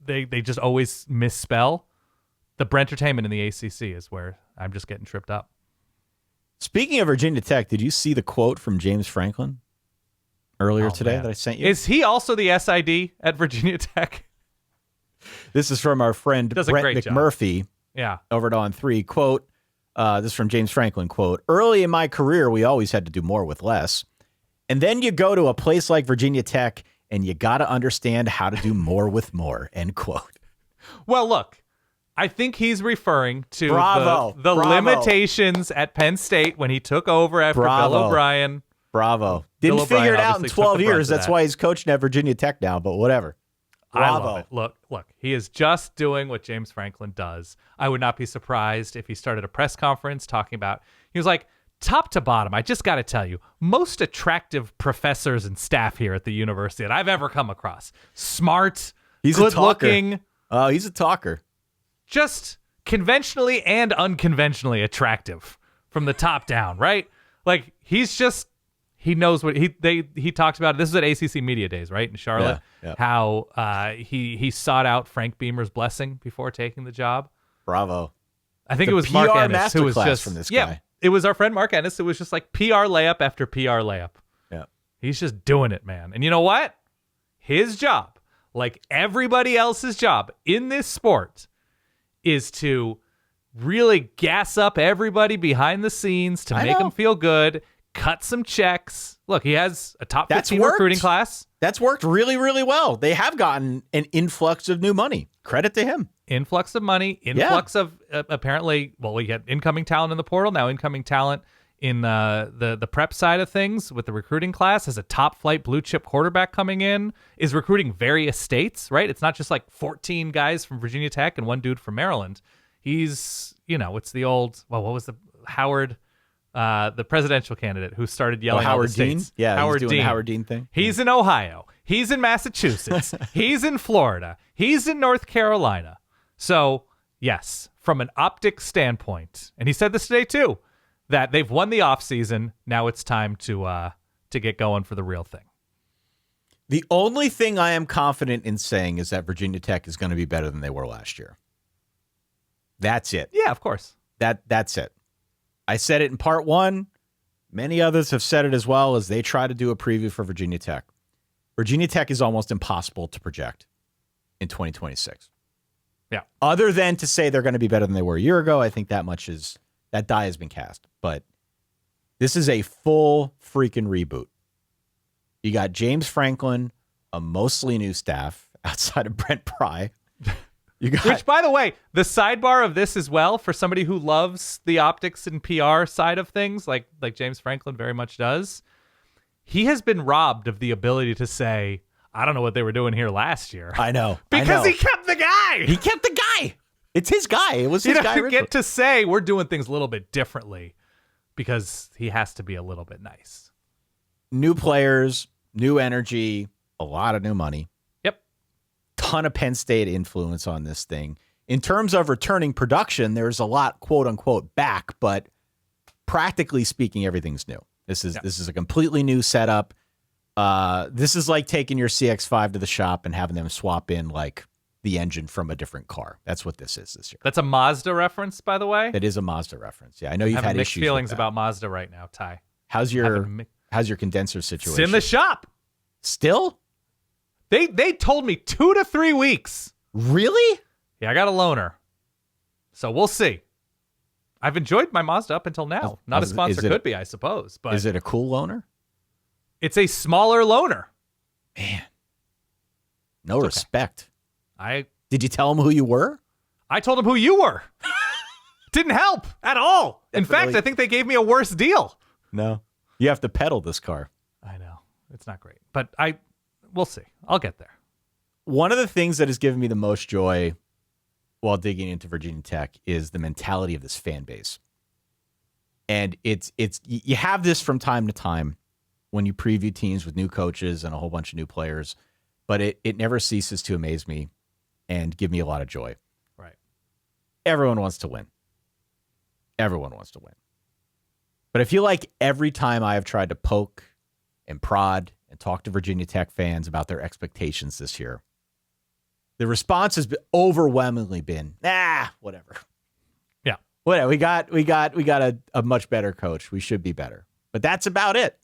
[SPEAKER 1] they just always misspell. The Brentertainment in the ACC is where I'm just getting tripped up.
[SPEAKER 3] Speaking of Virginia Tech, did you see the quote from James Franklin earlier today that I sent you?
[SPEAKER 1] Is he also the SID at Virginia Tech?
[SPEAKER 3] This is from our friend
[SPEAKER 1] Does a
[SPEAKER 3] Brett
[SPEAKER 1] great job.
[SPEAKER 3] McMurphy
[SPEAKER 1] Yeah.
[SPEAKER 3] over at On3. Quote, this is from James Franklin, quote, "Early in my career, we always had to do more with less. And then you go to a place like Virginia Tech, and you got to understand how to do more with more," end quote.
[SPEAKER 1] Well, look, I think he's referring to
[SPEAKER 3] Bravo.
[SPEAKER 1] the
[SPEAKER 3] Bravo.
[SPEAKER 1] limitations at Penn State when he took over after
[SPEAKER 3] Bravo.
[SPEAKER 1] Bill O'Brien.
[SPEAKER 3] Bravo. Didn't
[SPEAKER 1] Bill
[SPEAKER 3] figure
[SPEAKER 1] O'Brien
[SPEAKER 3] it out in
[SPEAKER 1] obviously took
[SPEAKER 3] 12
[SPEAKER 1] the brunt
[SPEAKER 3] years.
[SPEAKER 1] of
[SPEAKER 3] That's
[SPEAKER 1] that.
[SPEAKER 3] why he's coaching at Virginia Tech now, but whatever. Bravo.
[SPEAKER 1] I love it. Look, he is just doing what James Franklin does. I would not be surprised if he started a press conference talking about, he was like, top to bottom, I just got to tell you, most attractive professors and staff here at the university that I've ever come across. Smart,
[SPEAKER 3] He's
[SPEAKER 1] good
[SPEAKER 3] a talker.
[SPEAKER 1] looking,
[SPEAKER 3] Oh, he's a talker.
[SPEAKER 1] just conventionally and unconventionally attractive from the top down, right? Like he knows what he talks about. This is at ACC Media Days, right, in Charlotte.
[SPEAKER 3] Yeah.
[SPEAKER 1] How he sought out Frank Beamer's blessing before taking the job.
[SPEAKER 3] Bravo.
[SPEAKER 1] I think
[SPEAKER 3] The
[SPEAKER 1] it was Mark
[SPEAKER 3] PR
[SPEAKER 1] Ennis who was
[SPEAKER 3] masterclass
[SPEAKER 1] just
[SPEAKER 3] from this
[SPEAKER 1] yeah.
[SPEAKER 3] guy.
[SPEAKER 1] It was our friend Mark Ennis. It was just like PR layup after PR layup.
[SPEAKER 3] Yeah.
[SPEAKER 1] He's just doing it, man. And you know what? His job, like everybody else's job in this sport, is to really gas up everybody behind the scenes to
[SPEAKER 3] I
[SPEAKER 1] make
[SPEAKER 3] know.
[SPEAKER 1] them feel good, cut some checks. Look, he has a top
[SPEAKER 3] That's
[SPEAKER 1] 15
[SPEAKER 3] worked.
[SPEAKER 1] recruiting class.
[SPEAKER 3] That's worked really, really well. They have gotten an influx of new money. Credit to him.
[SPEAKER 1] Influx of money, influx of apparently, well, we had incoming talent in the portal, now incoming talent in the prep side of things with the recruiting class, has a top flight blue chip quarterback coming in, is recruiting various states, right? It's not just like 14 guys from Virginia Tech and one dude from Maryland. He's, it's the old, well, what was the Howard, the presidential candidate who started yelling all the
[SPEAKER 3] Howard Dean?
[SPEAKER 1] states.
[SPEAKER 3] Yeah,
[SPEAKER 1] Howard
[SPEAKER 3] he's doing the Howard Dean thing.
[SPEAKER 1] He's in Ohio. He's in Massachusetts. He's in Florida. He's in North Carolina. So, yes, from an optics standpoint, and he said this today too, that they've won the offseason. Now it's time to get going for the real thing.
[SPEAKER 3] The only thing I am confident in saying is that Virginia Tech is going to be better than they were last year. That's it.
[SPEAKER 1] Yeah, of course.
[SPEAKER 3] That's it. I said it in part 1. Many others have said it as well as they try to do a preview for Virginia Tech. Virginia Tech is almost impossible to project in 2026.
[SPEAKER 1] Yeah.
[SPEAKER 3] Other than to say they're going to be better than they were a year ago, I think that die has been cast. But this is a full freaking reboot. You got James Franklin, a mostly new staff outside of Brent Pry. You got
[SPEAKER 1] Which, by the way, the sidebar of this as well, for somebody who loves the optics and PR side of things, like James Franklin very much does, he has been robbed of the ability to say, I don't know what they were doing here last year.
[SPEAKER 3] I know.
[SPEAKER 1] Because he kept the guy.
[SPEAKER 3] He kept the guy. It's his guy. It was
[SPEAKER 1] He
[SPEAKER 3] his guy.
[SPEAKER 1] doesn't get to say we're doing things a little bit differently because he has to be a little bit nice.
[SPEAKER 3] New players, new energy, a lot of new money.
[SPEAKER 1] Yep.
[SPEAKER 3] ton of Penn State influence on this thing. In terms of returning production, there's a lot, quote unquote, back, but practically speaking, everything's new. This is a completely new setup. This is like taking your CX-5 to the shop and having them swap in like the engine from a different car. That's what this is this year.
[SPEAKER 1] That's a Mazda reference, by the way.
[SPEAKER 3] That is a Mazda reference. Yeah, I know you've had
[SPEAKER 1] mixed
[SPEAKER 3] issues
[SPEAKER 1] feelings
[SPEAKER 3] with that.
[SPEAKER 1] about Mazda right now, Ty.
[SPEAKER 3] How's your condenser situation?
[SPEAKER 1] It's in the shop.
[SPEAKER 3] Still?
[SPEAKER 1] They told me 2 to 3 weeks.
[SPEAKER 3] Really?
[SPEAKER 1] Yeah, I got a loaner. So we'll see. I've enjoyed my Mazda up until now. Not a sponsor could be, I suppose. But
[SPEAKER 3] is it a cool loaner?
[SPEAKER 1] It's a smaller loaner.
[SPEAKER 3] Man. No respect.
[SPEAKER 1] Did
[SPEAKER 3] you tell him who you were?
[SPEAKER 1] I told him who you were. Didn't help at all. In fact, I think they gave me a worse deal.
[SPEAKER 3] No. You have to pedal this car.
[SPEAKER 1] I know. It's not great. But we'll see. I'll get there.
[SPEAKER 3] One of the things that has given me the most joy while digging into Virginia Tech is the mentality of this fan base. And it's you have this from time to time when you preview teams with new coaches and a whole bunch of new players, but it never ceases to amaze me and give me a lot of joy.
[SPEAKER 1] Right.
[SPEAKER 3] Everyone wants to win. Everyone wants to win. But I feel like every time I have tried to poke and prod and talk to Virginia Tech fans about their expectations this year, the response has been overwhelmingly been, whatever.
[SPEAKER 1] Yeah.
[SPEAKER 3] Whatever. We got a much better coach. We should be better. But that's about it.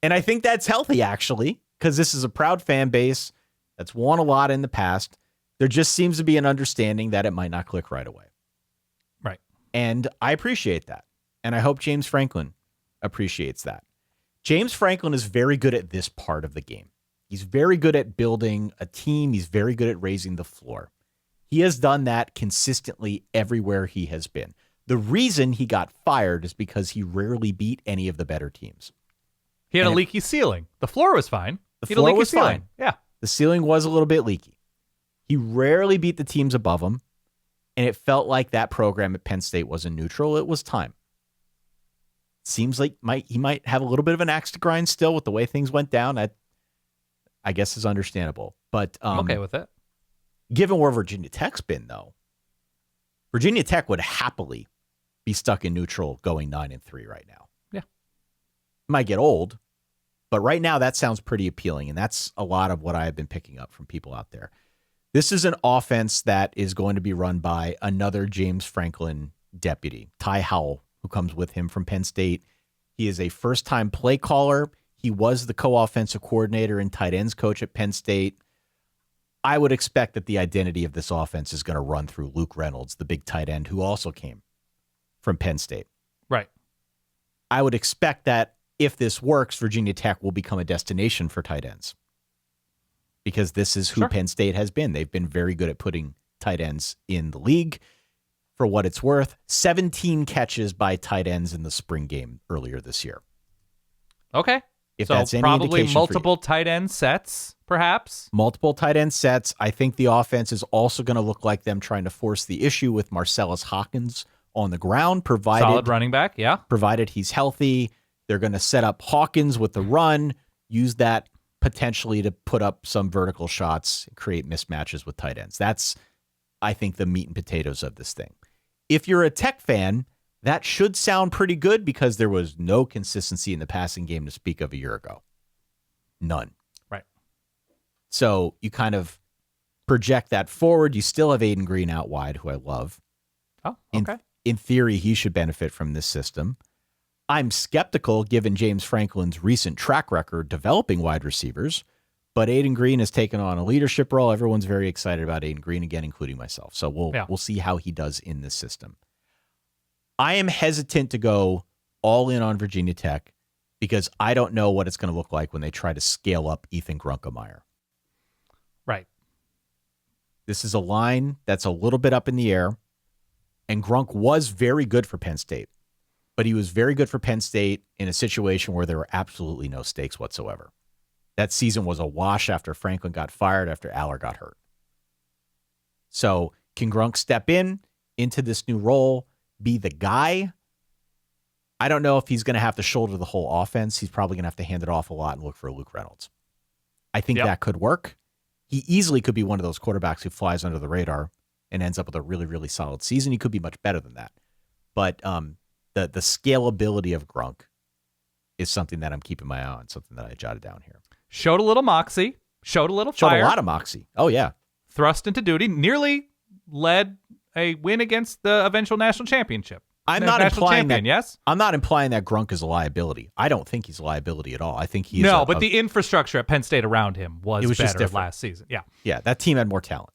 [SPEAKER 3] And I think that's healthy, actually, because this is a proud fan base that's won a lot in the past. There just seems to be an understanding that it might not click right away.
[SPEAKER 1] Right.
[SPEAKER 3] And I appreciate that. And I hope James Franklin appreciates that. James Franklin is very good at this part of the game. He's very good at building a team. He's very good at raising the floor. He has done that consistently everywhere he has been. The reason he got fired is because he rarely beat any of the better teams.
[SPEAKER 1] He had a leaky ceiling. The floor was fine.
[SPEAKER 3] The floor was fine.
[SPEAKER 1] Yeah.
[SPEAKER 3] The ceiling was a little bit leaky. He rarely beat the teams above him, and it felt like that program at Penn State wasn't neutral. It was time. Seems like he might have a little bit of an axe to grind still with the way things went down. That, I guess, is understandable. But
[SPEAKER 1] I'm okay with it.
[SPEAKER 3] Given where Virginia Tech's been, though, Virginia Tech would happily be stuck in neutral going 9-3 right now.
[SPEAKER 1] Yeah.
[SPEAKER 3] Might get old, but right now that sounds pretty appealing, and that's a lot of what I've been picking up from people out there. This is an offense that is going to be run by another James Franklin deputy, Ty Howell, who comes with him from Penn State. He is a first-time play caller. He was the co-offensive coordinator and tight ends coach at Penn State. I would expect that the identity of this offense is going to run through Luke Reynolds, the big tight end, who also came from Penn State.
[SPEAKER 1] Right.
[SPEAKER 3] I would expect that if this works, Virginia Tech will become a destination for tight ends, because this is who Penn State has been. They've been very good at putting tight ends in the league. For what it's worth, 17 catches by tight ends in the spring game earlier this year.
[SPEAKER 1] Okay.
[SPEAKER 3] If
[SPEAKER 1] so
[SPEAKER 3] that's any
[SPEAKER 1] probably
[SPEAKER 3] indication
[SPEAKER 1] multiple tight end sets, perhaps.
[SPEAKER 3] Multiple tight end sets. I think the offense is also going to look like them trying to force the issue with Marcellus Hawkins on the ground, provided
[SPEAKER 1] solid running back, yeah.
[SPEAKER 3] Provided he's healthy. They're going to set up Hawkins with the run, use that potentially to put up some vertical shots, create mismatches with tight ends. That's, I think, the meat and potatoes of this thing. If you're a Tech fan, that should sound pretty good because there was no consistency in the passing game to speak of a year ago. None.
[SPEAKER 1] Right.
[SPEAKER 3] So you kind of project that forward. You still have Aiden Green out wide, who I love.
[SPEAKER 1] Oh, okay.
[SPEAKER 3] In theory, he should benefit from this system. I'm skeptical given James Franklin's recent track record developing wide receivers, but Aiden Green has taken on a leadership role. Everyone's very excited about Aiden Green again, including myself. So we'll see how he does in this system. I am hesitant to go all in on Virginia Tech because I don't know what it's going to look like when they try to scale up Ethan Grunkemeyer.
[SPEAKER 1] Right.
[SPEAKER 3] This is a line that's a little bit up in the air, and Grunk was very good for Penn State, but he was very good for Penn State in a situation where there were absolutely no stakes whatsoever. That season was a wash after Franklin got fired, after Aller got hurt. So can Grunk step into this new role, be the guy? I don't know if he's going to have to shoulder the whole offense. He's probably going to have to hand it off a lot and look for Luke Reynolds. I think that could work. He easily could be one of those quarterbacks who flies under the radar and ends up with a really, really solid season. He could be much better than that. But the scalability of Grunk is something that I'm keeping my eye on, something that I jotted down here.
[SPEAKER 1] Showed a little moxie, showed a little fire.
[SPEAKER 3] Showed a lot of moxie. Oh, yeah.
[SPEAKER 1] Thrust into duty, nearly led a win against the eventual national championship.
[SPEAKER 3] I'm not implying that.
[SPEAKER 1] Yes,
[SPEAKER 3] I'm not implying that Grunk is a liability. I don't think he's a liability at all. I think he's
[SPEAKER 1] but the infrastructure at Penn State around him was
[SPEAKER 3] just
[SPEAKER 1] better
[SPEAKER 3] different.
[SPEAKER 1] last season. Yeah,
[SPEAKER 3] that team had more talent,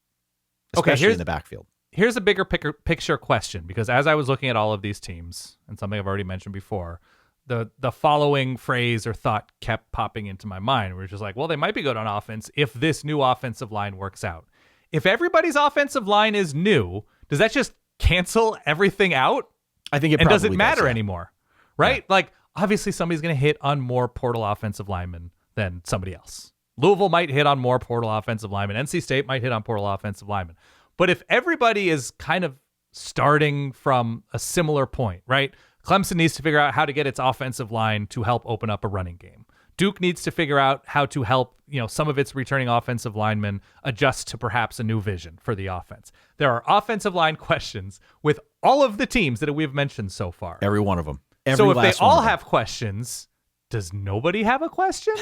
[SPEAKER 3] especially in the backfield.
[SPEAKER 1] Here's a bigger picture question, because as I was looking at all of these teams, and something I've already mentioned before, the following phrase or thought kept popping into my mind. We're just like, well, they might be good on offense if this new offensive line works out. If everybody's offensive line is new, does that just cancel everything out?
[SPEAKER 3] I think it
[SPEAKER 1] and
[SPEAKER 3] probably
[SPEAKER 1] doesn't matter
[SPEAKER 3] does,
[SPEAKER 1] anymore, right?
[SPEAKER 3] Yeah.
[SPEAKER 1] Like, obviously somebody's going to hit on more portal offensive linemen than somebody else. Louisville might hit on more portal offensive linemen. NC State might hit on portal offensive linemen. But if everybody is kind of starting from a similar point, right? Clemson needs to figure out how to get its offensive line to help open up a running game. Duke needs to figure out how to help, some of its returning offensive linemen adjust to perhaps a new vision for the offense. There are offensive line questions with all of the teams that we've mentioned so far.
[SPEAKER 3] Every one of them.
[SPEAKER 1] So if they all have questions, does nobody have a question?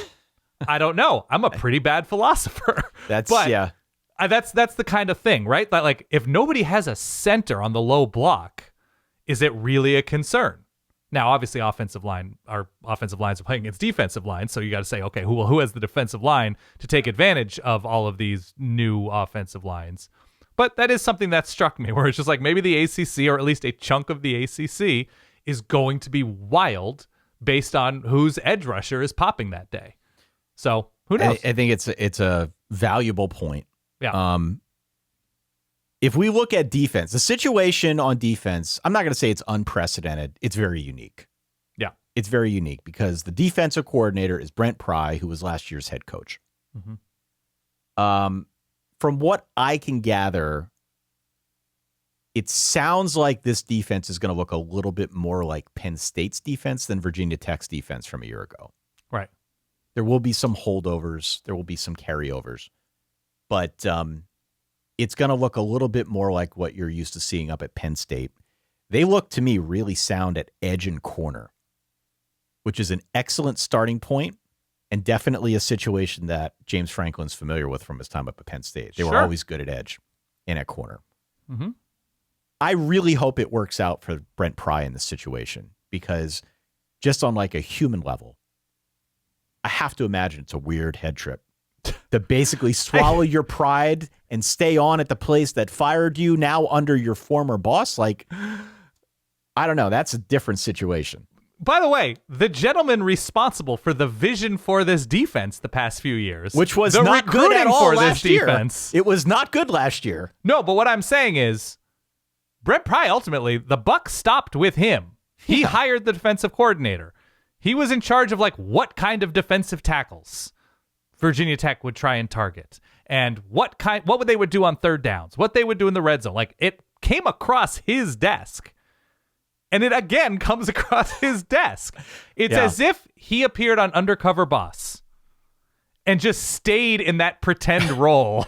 [SPEAKER 1] I don't know. I'm a pretty bad philosopher. That's the kind of thing, right? Like if nobody has a center on the low block, is it really a concern? Now, obviously, offensive lines are playing against defensive lines, so you got to say, okay, who has the defensive line to take advantage of all of these new offensive lines? But that is something that struck me, where it's just like maybe the ACC, or at least a chunk of the ACC, is going to be wild based on whose edge rusher is popping that day. So who knows?
[SPEAKER 3] I think it's a valuable point.
[SPEAKER 1] Yeah.
[SPEAKER 3] If we look at defense, the situation on defense, I'm not going to say it's unprecedented. It's very unique.
[SPEAKER 1] Yeah.
[SPEAKER 3] It's very unique because the defensive coordinator is Brent Key, who was last year's head coach.
[SPEAKER 1] Mm-hmm.
[SPEAKER 3] From what I can gather, it sounds like this defense is going to look a little bit more like Penn State's defense than Virginia Tech's defense from a year ago.
[SPEAKER 1] Right.
[SPEAKER 3] There will be some holdovers. There will be some carryovers. But it's going to look a little bit more like what you're used to seeing up at Penn State. They look to me really sound at edge and corner, which is an excellent starting point and definitely a situation that James Franklin's familiar with from his time up at Penn State. They were always good at edge and at corner.
[SPEAKER 1] Mm-hmm.
[SPEAKER 3] I really hope it works out for Brent Key in this situation, because just on like a human level, I have to imagine it's a weird head trip to basically swallow your pride and stay on at the place that fired you, now under your former boss. Like, I don't know. That's a different situation.
[SPEAKER 1] By the way, the gentleman responsible for the vision for this defense the past few years,
[SPEAKER 3] which was not good at all
[SPEAKER 1] for
[SPEAKER 3] last
[SPEAKER 1] this
[SPEAKER 3] year.
[SPEAKER 1] Defense.
[SPEAKER 3] It was not good last year.
[SPEAKER 1] No, but what I'm saying is, Brent Key, ultimately, the buck stopped with him. He hired the defensive coordinator. He was in charge of what kind of defensive tackles Virginia Tech would try and target, and what they would do on third downs, what they would do in the red zone. It came across his desk, and it again comes across his desk. It's as if he appeared on Undercover Boss and just stayed in that pretend role.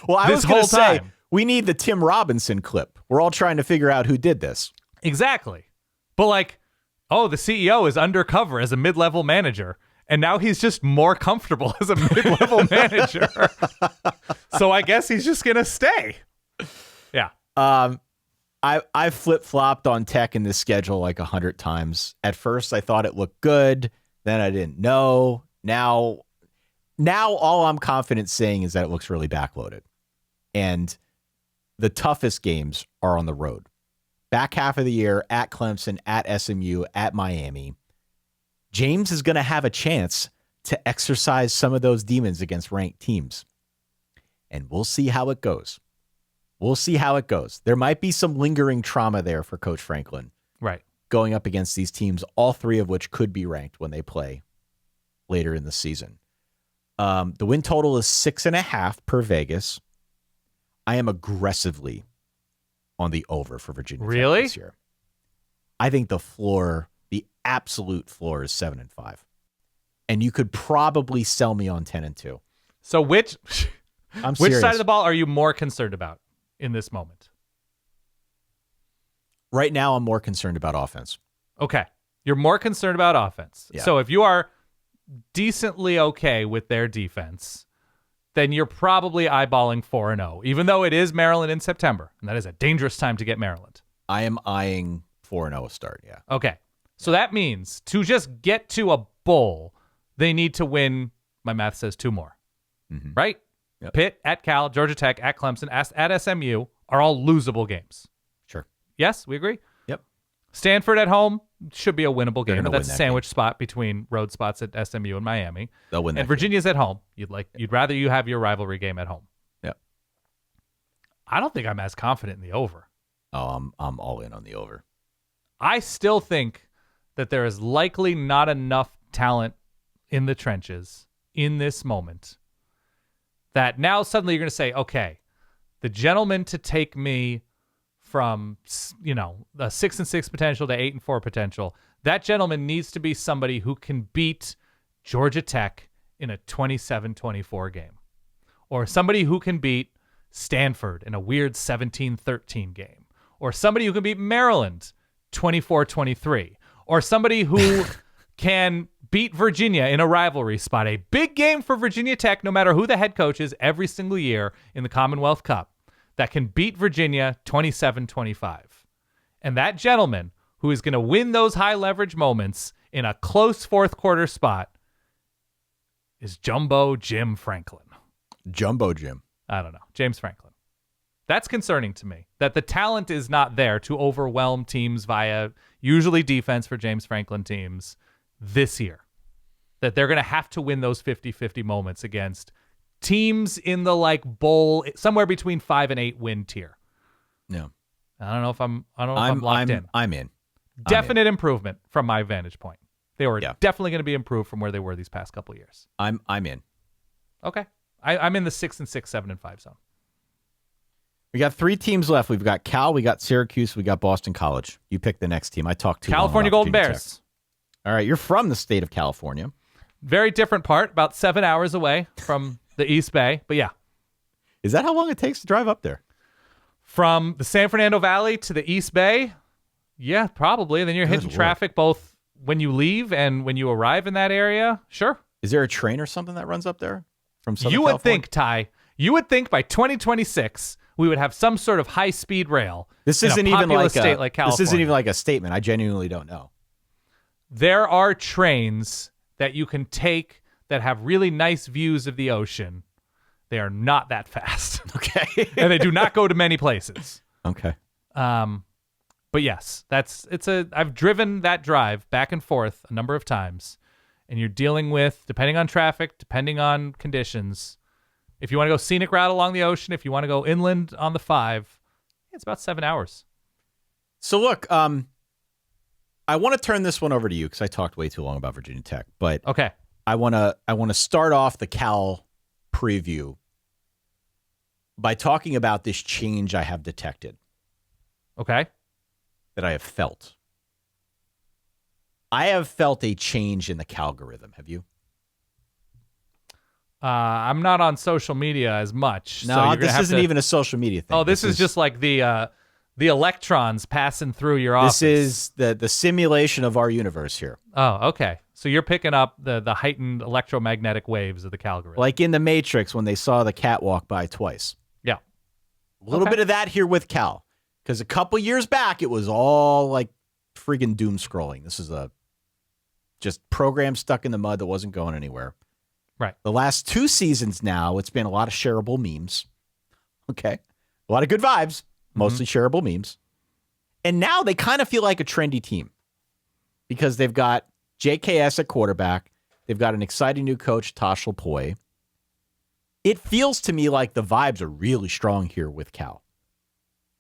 [SPEAKER 3] Well, I was going to say, we need the Tim Robinson clip. We're all trying to figure out who did this.
[SPEAKER 1] Exactly. But the CEO is undercover as a mid-level manager, and now he's just more comfortable as a mid-level manager. So I guess he's just going to stay. Yeah.
[SPEAKER 3] I flip-flopped on Tech in this schedule 100 times. At first, I thought it looked good. Then I didn't know. Now all I'm confident saying is that it looks really backloaded. And the toughest games are on the road. Back half of the year, at Clemson, at SMU, at Miami. James is going to have a chance to exercise some of those demons against ranked teams. And we'll see how it goes. There might be some lingering trauma there for Coach Franklin.
[SPEAKER 1] Right.
[SPEAKER 3] Going up against these teams, all three of which could be ranked when they play later in the season. The win total is 6.5 per Vegas. I am aggressively on the over for Virginia Tech this year. I think the absolute floor is 7-5. and you could probably sell me on 10-2.
[SPEAKER 1] So which
[SPEAKER 3] I'm
[SPEAKER 1] which
[SPEAKER 3] serious.
[SPEAKER 1] side of the ball are you more concerned about in this moment?
[SPEAKER 3] Right now, I'm more concerned about offense.
[SPEAKER 1] Okay. You're more concerned about offense.
[SPEAKER 3] Yeah.
[SPEAKER 1] So if you are decently okay with their defense, then you're probably eyeballing 4-0, even though it is Maryland in September. And that is a dangerous time to get Maryland.
[SPEAKER 3] I am eyeing 4-0 start, yeah.
[SPEAKER 1] Okay. So that means to just get to a bowl, they need to win, my math says 2 more.
[SPEAKER 3] Mm-hmm.
[SPEAKER 1] Right?
[SPEAKER 3] Yep.
[SPEAKER 1] Pitt, at Cal, Georgia Tech, at Clemson, at SMU are all losable games.
[SPEAKER 3] Sure.
[SPEAKER 1] Yes, we agree?
[SPEAKER 3] Yep.
[SPEAKER 1] Stanford at home should be a winnable
[SPEAKER 3] They're
[SPEAKER 1] game,
[SPEAKER 3] gonna
[SPEAKER 1] but that's
[SPEAKER 3] win
[SPEAKER 1] a
[SPEAKER 3] that
[SPEAKER 1] sandwich spot between road spots at SMU and Miami.
[SPEAKER 3] They'll win that
[SPEAKER 1] And
[SPEAKER 3] game.
[SPEAKER 1] Virginia's at home. You'd rather you have your rivalry game at home.
[SPEAKER 3] Yep.
[SPEAKER 1] I don't think I'm as confident in the over.
[SPEAKER 3] Oh, I'm all in on the over.
[SPEAKER 1] I still think that there is likely not enough talent in the trenches in this moment that now suddenly you're going to say, okay, the gentleman to take me from, a 6-6 potential to 8-4 potential, that gentleman needs to be somebody who can beat Georgia Tech in a 27-24 game, or somebody who can beat Stanford in a weird 17-13 game, or somebody who can beat Maryland 24-23, or somebody who can beat Virginia in a rivalry spot. A big game for Virginia Tech, no matter who the head coach is every single year in the Commonwealth Cup, that can beat Virginia 27-25. And that gentleman who is going to win those high leverage moments in a close fourth quarter spot is Jumbo Jim Franklin.
[SPEAKER 3] Jumbo Jim.
[SPEAKER 1] I don't know. James Franklin. That's concerning to me, that the talent is not there to overwhelm teams via usually defense for James Franklin teams this year. That they're going to have to win those 50-50 moments against teams in the bowl, somewhere between 5 and 8 win tier.
[SPEAKER 3] Yeah.
[SPEAKER 1] I don't know if I'm locked in.
[SPEAKER 3] I'm in.
[SPEAKER 1] Definite improvement from my vantage point. They were definitely going to be improved from where they were these past couple of years.
[SPEAKER 3] I'm in.
[SPEAKER 1] Okay. I'm in the 6-6, 7-5 zone.
[SPEAKER 3] We got 3 teams left. We've got Cal, we got Syracuse, we got Boston College. You pick the next team. I talked to
[SPEAKER 1] California Golden Bears.
[SPEAKER 3] All right, you're from the state of California.
[SPEAKER 1] Very different part, about 7 hours away from the East Bay. But yeah.
[SPEAKER 3] Is that how long it takes to drive up there?
[SPEAKER 1] From the San Fernando Valley to the East Bay? Yeah, probably. And then you're hitting traffic both when you leave and when you arrive in that area. Sure.
[SPEAKER 3] Is there a train or something that runs up there from Southern
[SPEAKER 1] You would
[SPEAKER 3] California?
[SPEAKER 1] think, Ty, by 2026 we would have some sort of high-speed rail.
[SPEAKER 3] This
[SPEAKER 1] in
[SPEAKER 3] isn't
[SPEAKER 1] a
[SPEAKER 3] even
[SPEAKER 1] populous
[SPEAKER 3] like
[SPEAKER 1] state like California.
[SPEAKER 3] This isn't even like a statement. I genuinely don't know.
[SPEAKER 1] There are trains that you can take that have really nice views of the ocean. They are not that fast.
[SPEAKER 3] Okay.
[SPEAKER 1] And they do not go to many places.
[SPEAKER 3] Okay.
[SPEAKER 1] But yes, I've driven that drive back and forth a number of times, and you're dealing with, depending on traffic, depending on conditions, if you want to go scenic route along the ocean, if you want to go inland on the 5, it's about 7 hours.
[SPEAKER 3] So look, I want to turn this one over to you because I talked way too long about Virginia Tech, but
[SPEAKER 1] Okay.
[SPEAKER 3] I want to start off the Cal preview by talking about this change I have detected,
[SPEAKER 1] Okay.
[SPEAKER 3] that I have felt. I have felt a change in the Calgorithm. Have you?
[SPEAKER 1] I'm not on social media as much.
[SPEAKER 3] No,
[SPEAKER 1] so you're
[SPEAKER 3] this isn't even a social media thing.
[SPEAKER 1] Oh, this is just like the electrons passing through your office.
[SPEAKER 3] This is the simulation of our universe here.
[SPEAKER 1] Oh, okay. So you're picking up the heightened electromagnetic waves of the Calgary.
[SPEAKER 3] Like in the Matrix when they saw the cat walk by twice.
[SPEAKER 1] Yeah.
[SPEAKER 3] A little bit of that here with Cal. Because a couple years back, it was all like friggin' doom scrolling. This is a just program stuck in the mud that wasn't going anywhere.
[SPEAKER 1] Right.
[SPEAKER 3] The last 2 seasons now, it's been a lot of shareable memes. Okay. A lot of good vibes, mostly shareable memes. And now they kind of feel like a trendy team because they've got JKS at quarterback. They've got an exciting new coach, Tosh Lapoy. It feels to me like the vibes are really strong here with Cal.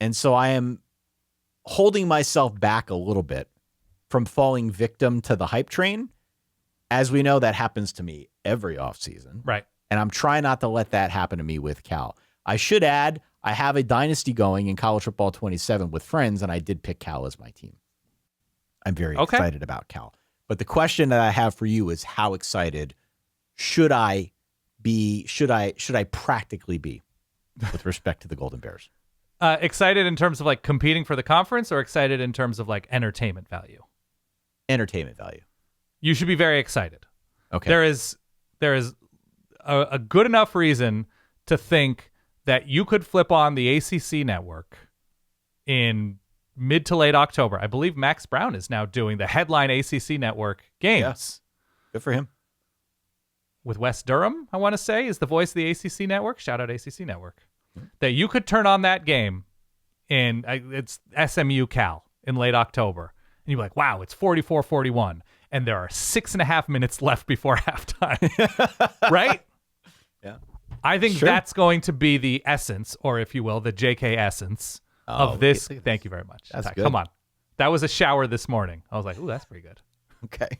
[SPEAKER 3] And so I am holding myself back a little bit from falling victim to the hype train. As we know, that happens to me every offseason.
[SPEAKER 1] Right.
[SPEAKER 3] And I'm trying not to let that happen to me with Cal. I should add, I have a dynasty going in college football 27 with friends, and I did pick Cal as my team. I'm very excited about Cal. But the question that I have for you is, how excited should I be? Should I practically be with respect to the Golden Bears?
[SPEAKER 1] Excited in terms of like competing for the conference, or excited in terms of like entertainment value?
[SPEAKER 3] Entertainment value.
[SPEAKER 1] You should be very excited.
[SPEAKER 3] Okay.
[SPEAKER 1] There is a good enough reason to think that you could flip on the ACC network in mid to late October. I believe Max Brown is now doing the headline ACC network games.
[SPEAKER 3] Yeah. Good for him.
[SPEAKER 1] With Wes Durham, I want to say, is the voice of the ACC network. Shout out ACC network. That you could turn on that game in, it's SMU Cal in late October. And you're like, wow, it's 44-41. And there are 6.5 minutes left before halftime. Right?
[SPEAKER 3] Yeah.
[SPEAKER 1] I think that's going to be the essence, or if you will, the JK essence of this. Thank you very much.
[SPEAKER 3] That's good.
[SPEAKER 1] Come on. That was a shower this morning. I was like, ooh, that's pretty good.
[SPEAKER 3] Okay.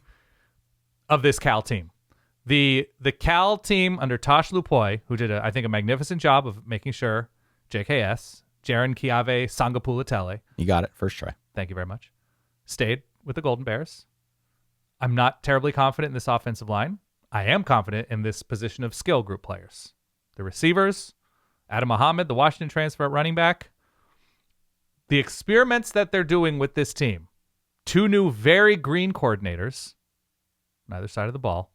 [SPEAKER 1] Of this Cal team. The Cal team under Tosh Lupoy, who did, I think, a magnificent job of making sure JKS, Jaron Kiave Sangapulatele.
[SPEAKER 3] You got it. First try.
[SPEAKER 1] Thank you very much. Stayed with the Golden Bears. I'm not terribly confident in this offensive line. I am confident in this position of skill group players. The receivers, Adam Muhammad, the Washington transfer at running back. The experiments that they're doing with this team. 2 new very green coordinators on either side of the ball.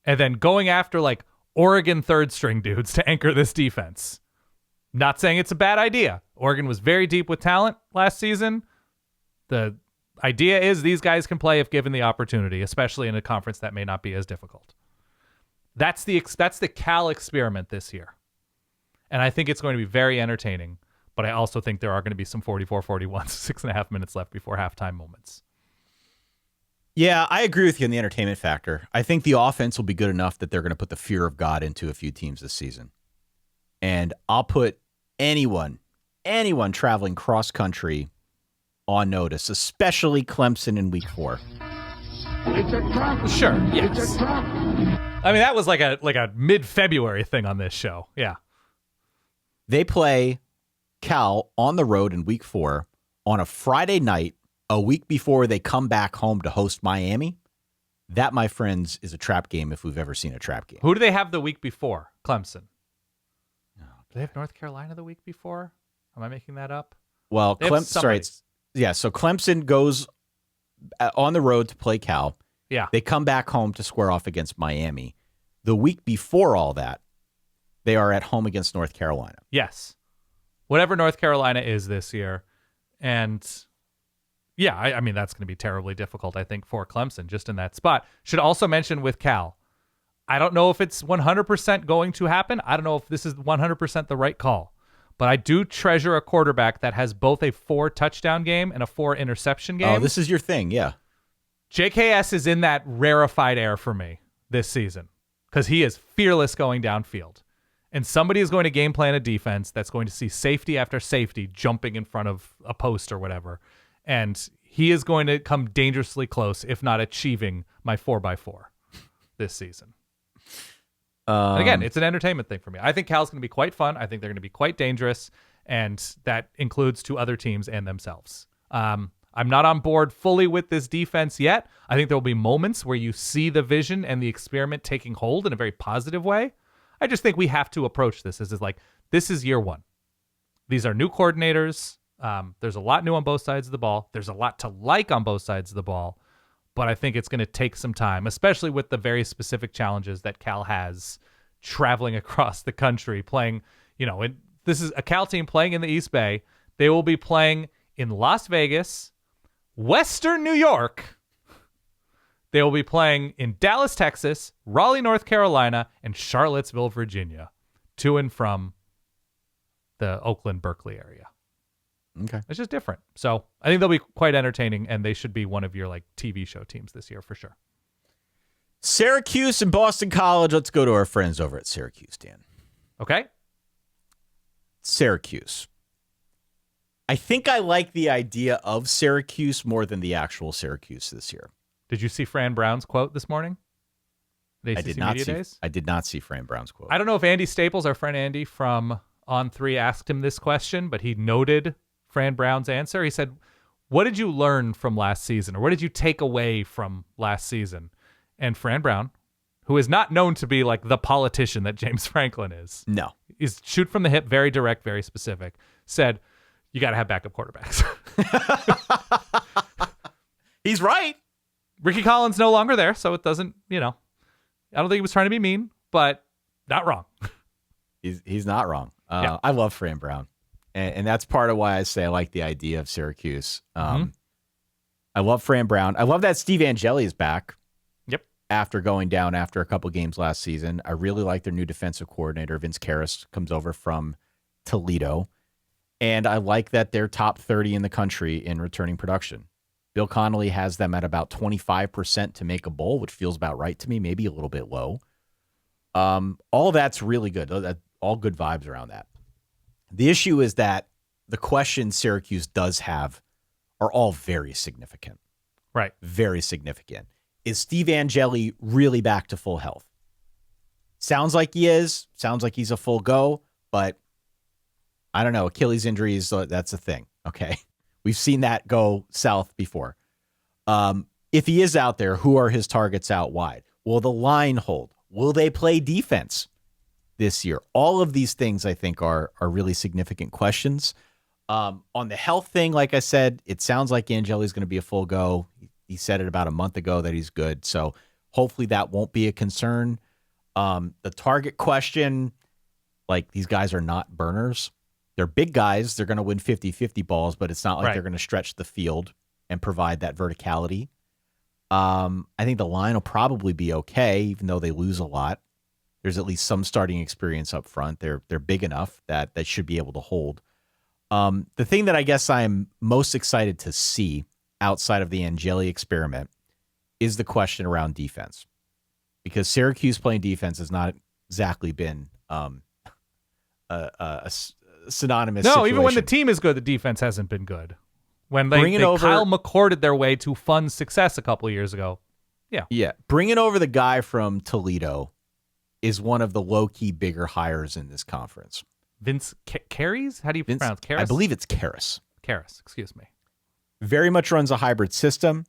[SPEAKER 1] And then going after like Oregon third string dudes to anchor this defense. Not saying it's a bad idea. Oregon was very deep with talent last season. The idea is these guys can play if given the opportunity, especially in a conference that may not be as difficult. That's the Cal experiment this year. And I think it's going to be very entertaining, but I also think there are going to be some 44-41, 6.5 minutes left before halftime moments.
[SPEAKER 3] Yeah, I agree with you on the entertainment factor. I think the offense will be good enough that they're going to put the fear of God into a few teams this season. And I'll put anyone traveling cross country on notice, especially Clemson in week 4.
[SPEAKER 4] It's a trap.
[SPEAKER 1] Sure, yes.
[SPEAKER 4] It's a trap.
[SPEAKER 1] I mean, that was like a mid-February thing on this show. Yeah.
[SPEAKER 3] They play Cal on the road in week 4 on a Friday night, a week before they come back home to host Miami. That, my friends, is a trap game if we've ever seen a trap game.
[SPEAKER 1] Who do they have the week before? Clemson. Do they have North Carolina the week before? Am I making that up?
[SPEAKER 3] Well, so Clemson goes on the road to play Cal.
[SPEAKER 1] Yeah.
[SPEAKER 3] They come back home to square off against Miami. The week before all that, they are at home against North Carolina.
[SPEAKER 1] Yes. Whatever North Carolina is this year. And yeah, I mean, that's going to be terribly difficult, I think, for Clemson just in that spot. Should also mention with Cal, I don't know if it's 100% going to happen. I don't know if this is 100% the right call. But I do treasure a quarterback that has both a 4-touchdown game and a 4-interception game.
[SPEAKER 3] Oh, this is your thing, yeah.
[SPEAKER 1] JKS is in that rarefied air for me this season because he is fearless going downfield. And somebody is going to game plan a defense that's going to see safety after safety jumping in front of a post or whatever. And he is going to come dangerously close, if not achieving my 4x4 this season. And again, it's an entertainment thing for me. I think Cal's going to be quite fun. I think they're going to be quite dangerous. And that includes to other teams and themselves. I'm not on board fully with this defense yet. I think there will be moments where you see the vision and the experiment taking hold in a very positive way. I just think we have to approach this as like, this is year 1. These are new coordinators. There's a lot new on both sides of the ball. There's a lot to like on both sides of the ball. But I think it's going to take some time, especially with the very specific challenges that Cal has traveling across the country, playing, this is a Cal team playing in the East Bay. They will be playing in Las Vegas, Western New York. They will be playing in Dallas, Texas, Raleigh, North Carolina, and Charlottesville, Virginia, to and from the Oakland, Berkeley area.
[SPEAKER 3] Okay.
[SPEAKER 1] It's just different. So I think they'll be quite entertaining, and they should be one of your like TV show teams this year for sure.
[SPEAKER 3] Syracuse and Boston College. Let's go to our friends over at Syracuse, Dan.
[SPEAKER 1] Okay.
[SPEAKER 3] Syracuse. I think I like the idea of Syracuse more than the actual Syracuse this year.
[SPEAKER 1] Did you see Fran Brown's quote this morning?
[SPEAKER 3] I did not see Fran Brown's quote.
[SPEAKER 1] I don't know if Andy Staples, our friend Andy from On3, asked him this question, but he noted Fran Brown's answer. He said, what did you learn from last season, or what did you take away from last season? And Fran Brown, who is not known to be like the politician that James Franklin is.
[SPEAKER 3] No.
[SPEAKER 1] He's shoot from the hip, very direct, very specific. Said, you got to have backup quarterbacks.
[SPEAKER 3] He's right.
[SPEAKER 1] Ricky Collins no longer there, so it doesn't, I don't think he was trying to be mean, but not wrong.
[SPEAKER 3] He's not wrong. I love Fran Brown. And that's part of why I say I like the idea of Syracuse. I love Fran Brown. I love that Steve Angeli is back.
[SPEAKER 1] Yep.
[SPEAKER 3] After going down after a couple games last season. I really like their new defensive coordinator, Vince Karras, comes over from Toledo. And I like that they're top 30 in the country in returning production. Bill Connolly has them at about 25% to make a bowl, which feels about right to me, maybe a little bit low. All that's really good. All good vibes around that. The issue is that the questions Syracuse does have are all very significant.
[SPEAKER 1] Right.
[SPEAKER 3] Very significant. Is Steve Angeli really back to full health? Sounds like he is. Sounds like he's a full go, but I don't know. Achilles injuries, that's a thing. Okay. We've seen that go south before. If he is out there, who are his targets out wide? Will the line hold? Will they play defense this year? All of these things, I think, are really significant questions. On the health thing, like I said, it sounds like Angeli's going to be a full go. He said it about a month ago that he's good. So hopefully that won't be a concern. The target question, like these guys are not burners. They're big guys. They're going to win 50-50 balls, but it's not like they're going to stretch the field and provide that verticality. I think the line will probably be okay, even though they lose a lot. There's at least some starting experience up front. They're big enough that they should be able to hold. The thing that I guess I'm most excited to see outside of the Angeli experiment is the question around defense, because Syracuse playing defense has not exactly been a synonymous situation.
[SPEAKER 1] Even when the team is good, the defense hasn't been good. When they Kyle McCorded their way to fun success a couple of years ago. Yeah.
[SPEAKER 3] Bringing over the guy from Toledo is one of the low-key bigger hires in this conference.
[SPEAKER 1] Vince Karras? How do you pronounce Karras?
[SPEAKER 3] I believe it's Karras.
[SPEAKER 1] Karras, excuse me.
[SPEAKER 3] Very much runs a hybrid system,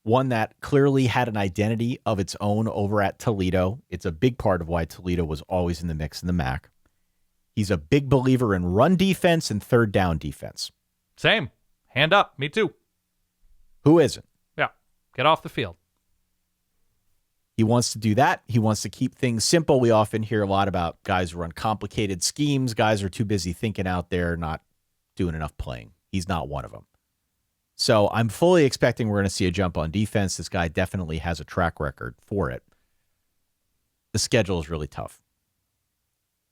[SPEAKER 3] one that clearly had an identity of its own over at Toledo. It's a big part of why Toledo was always in the mix in the MAC. He's a big believer in run defense and third down defense.
[SPEAKER 1] Same. Hand up. Me too.
[SPEAKER 3] Who isn't?
[SPEAKER 1] Yeah. Get off the field.
[SPEAKER 3] He wants to do that. He wants to keep things simple. We often hear a lot about guys who run complicated schemes. Guys are too busy thinking out there, not doing enough playing. He's not one of them. So I'm fully expecting we're going to see a jump on defense. This guy definitely has a track record for it. The schedule is really tough,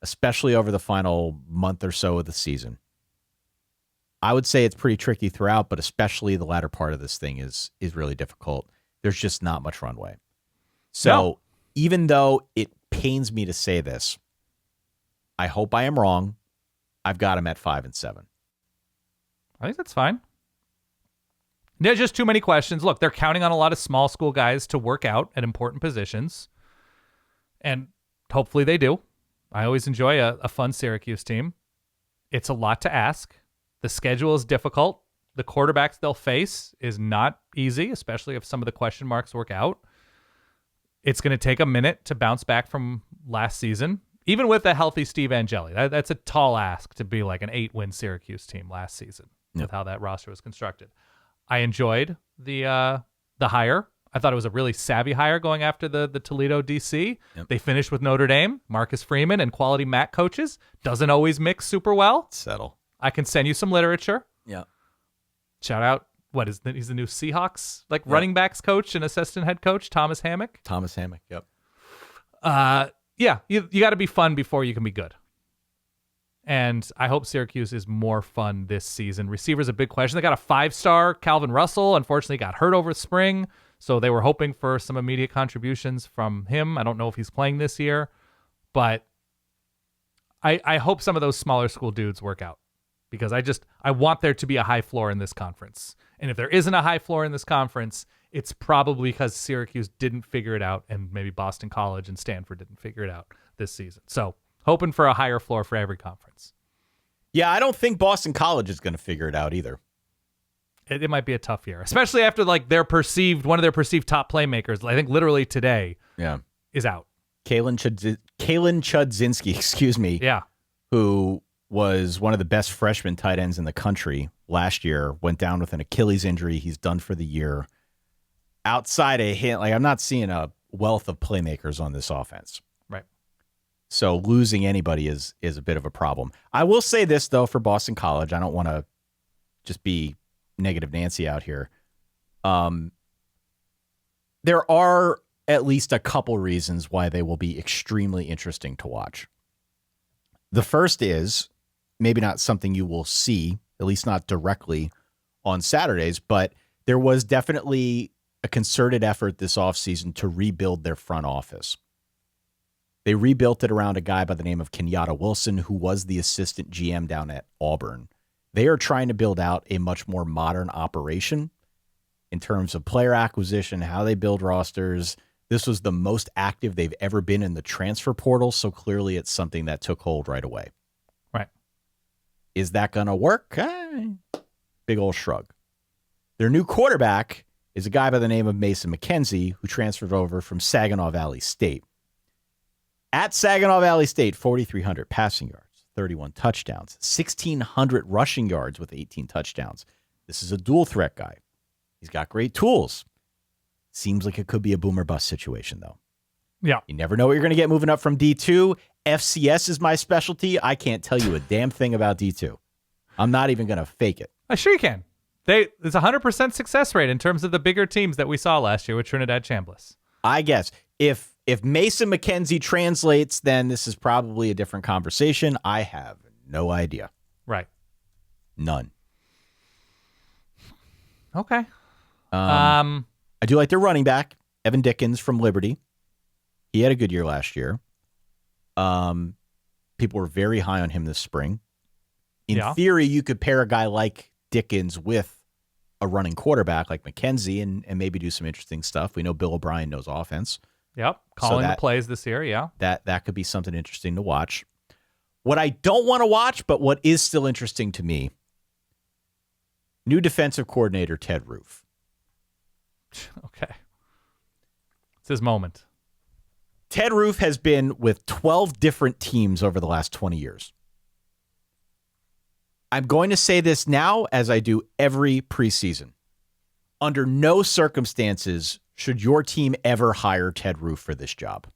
[SPEAKER 3] especially over the final month or so of the season. I would say it's pretty tricky throughout, but especially the latter part of this thing is really difficult. There's just not much runway. So even though it pains me to say this, I hope I am wrong. I've got him at 5-7.
[SPEAKER 1] I think that's fine. There's just too many questions. Look, they're counting on a lot of small school guys to work out at important positions, and hopefully they do. I always enjoy a fun Syracuse team. It's a lot to ask. The schedule is difficult. The quarterbacks they'll face is not easy, especially if some of the question marks work out. It's going to take a minute to bounce back from last season, even with a healthy Steve Angeli. That's a tall ask to be like an 8-win Syracuse team last season with how that roster was constructed. I enjoyed the hire. I thought it was a really savvy hire going after the Toledo DC. Yep. They finished with Notre Dame, Marcus Freeman, and quality MAC coaches. Doesn't always mix super well.
[SPEAKER 3] Settle.
[SPEAKER 1] I can send you some literature.
[SPEAKER 3] Yeah.
[SPEAKER 1] Shout out. He's the new Seahawks running backs coach and assistant head coach, Thomas Hammock.
[SPEAKER 3] Yep.
[SPEAKER 1] You got to be fun before you can be good. And I hope Syracuse is more fun this season. Receiver's a big question. They got a 5-star Calvin Russell. Unfortunately, got hurt over spring, so they were hoping for some immediate contributions from him. I don't know if he's playing this year, but I hope some of those smaller school dudes work out, because I want there to be a high floor in this conference. And if there isn't a high floor in this conference, it's probably because Syracuse didn't figure it out, and maybe Boston College and Stanford didn't figure it out this season. So hoping for a higher floor for every conference.
[SPEAKER 3] Yeah, I don't think Boston College is going to figure it out either.
[SPEAKER 1] It might be a tough year, especially after like one of their perceived top playmakers, I think literally today, is out.
[SPEAKER 3] Kalen Chudzinski, excuse me.
[SPEAKER 1] Yeah.
[SPEAKER 3] Who was one of the best freshman tight ends in the country last year, went down with an Achilles injury. He's done for the year. Outside of him, like I'm not seeing a wealth of playmakers on this offense.
[SPEAKER 1] Right.
[SPEAKER 3] So losing anybody is a bit of a problem. I will say this, though, for Boston College. I don't want to just be negative Nancy out here. There are at least a couple reasons why they will be extremely interesting to watch. The first is maybe not something you will see, at least not directly on Saturdays, but there was definitely a concerted effort this offseason to rebuild their front office. They rebuilt it around a guy by the name of Kenyatta Wilson, who was the assistant GM down at Auburn. They are trying to build out a much more modern operation in terms of player acquisition, how they build rosters. This was the most active they've ever been in the transfer portal, so clearly it's something that took hold right away.
[SPEAKER 1] Right.
[SPEAKER 3] Is that going to work? Big old shrug. Their new quarterback is a guy by the name of Mason McKenzie, who transferred over from Saginaw Valley State. At Saginaw Valley State, 4,300 passing yards, 31 touchdowns, 1,600 rushing yards with 18 touchdowns. This is a dual threat guy. He's got great tools. Seems like it could be a boom or bust situation, though.
[SPEAKER 1] Yeah.
[SPEAKER 3] You never know what you're going to get moving up from D2. FCS is my specialty. I can't tell you a damn thing about D2. I'm not even going to fake it.
[SPEAKER 1] Sure you can. It's 100% success rate in terms of the bigger teams that we saw last year with Trinidad Chambliss.
[SPEAKER 3] I guess. If Mason McKenzie translates, then this is probably a different conversation. I have no idea.
[SPEAKER 1] Right.
[SPEAKER 3] None.
[SPEAKER 1] Okay.
[SPEAKER 3] I do like their running back, Evan Dickens from Liberty. He had a good year last year. People were very high on him this spring. In theory, you could pair a guy like Dickens with a running quarterback like McKenzie and maybe do some interesting stuff. We know Bill O'Brien knows offense.
[SPEAKER 1] Yep. Calling the plays this year, yeah.
[SPEAKER 3] That could be something interesting to watch. What I don't want to watch, but what is still interesting to me, new defensive coordinator Ted Roof.
[SPEAKER 1] Okay. It's his moment.
[SPEAKER 3] Ted Roof has been with 12 different teams over the last 20 years. I'm going to say this now as I do every preseason. Under no circumstances should your team ever hire Ted Roof for this job.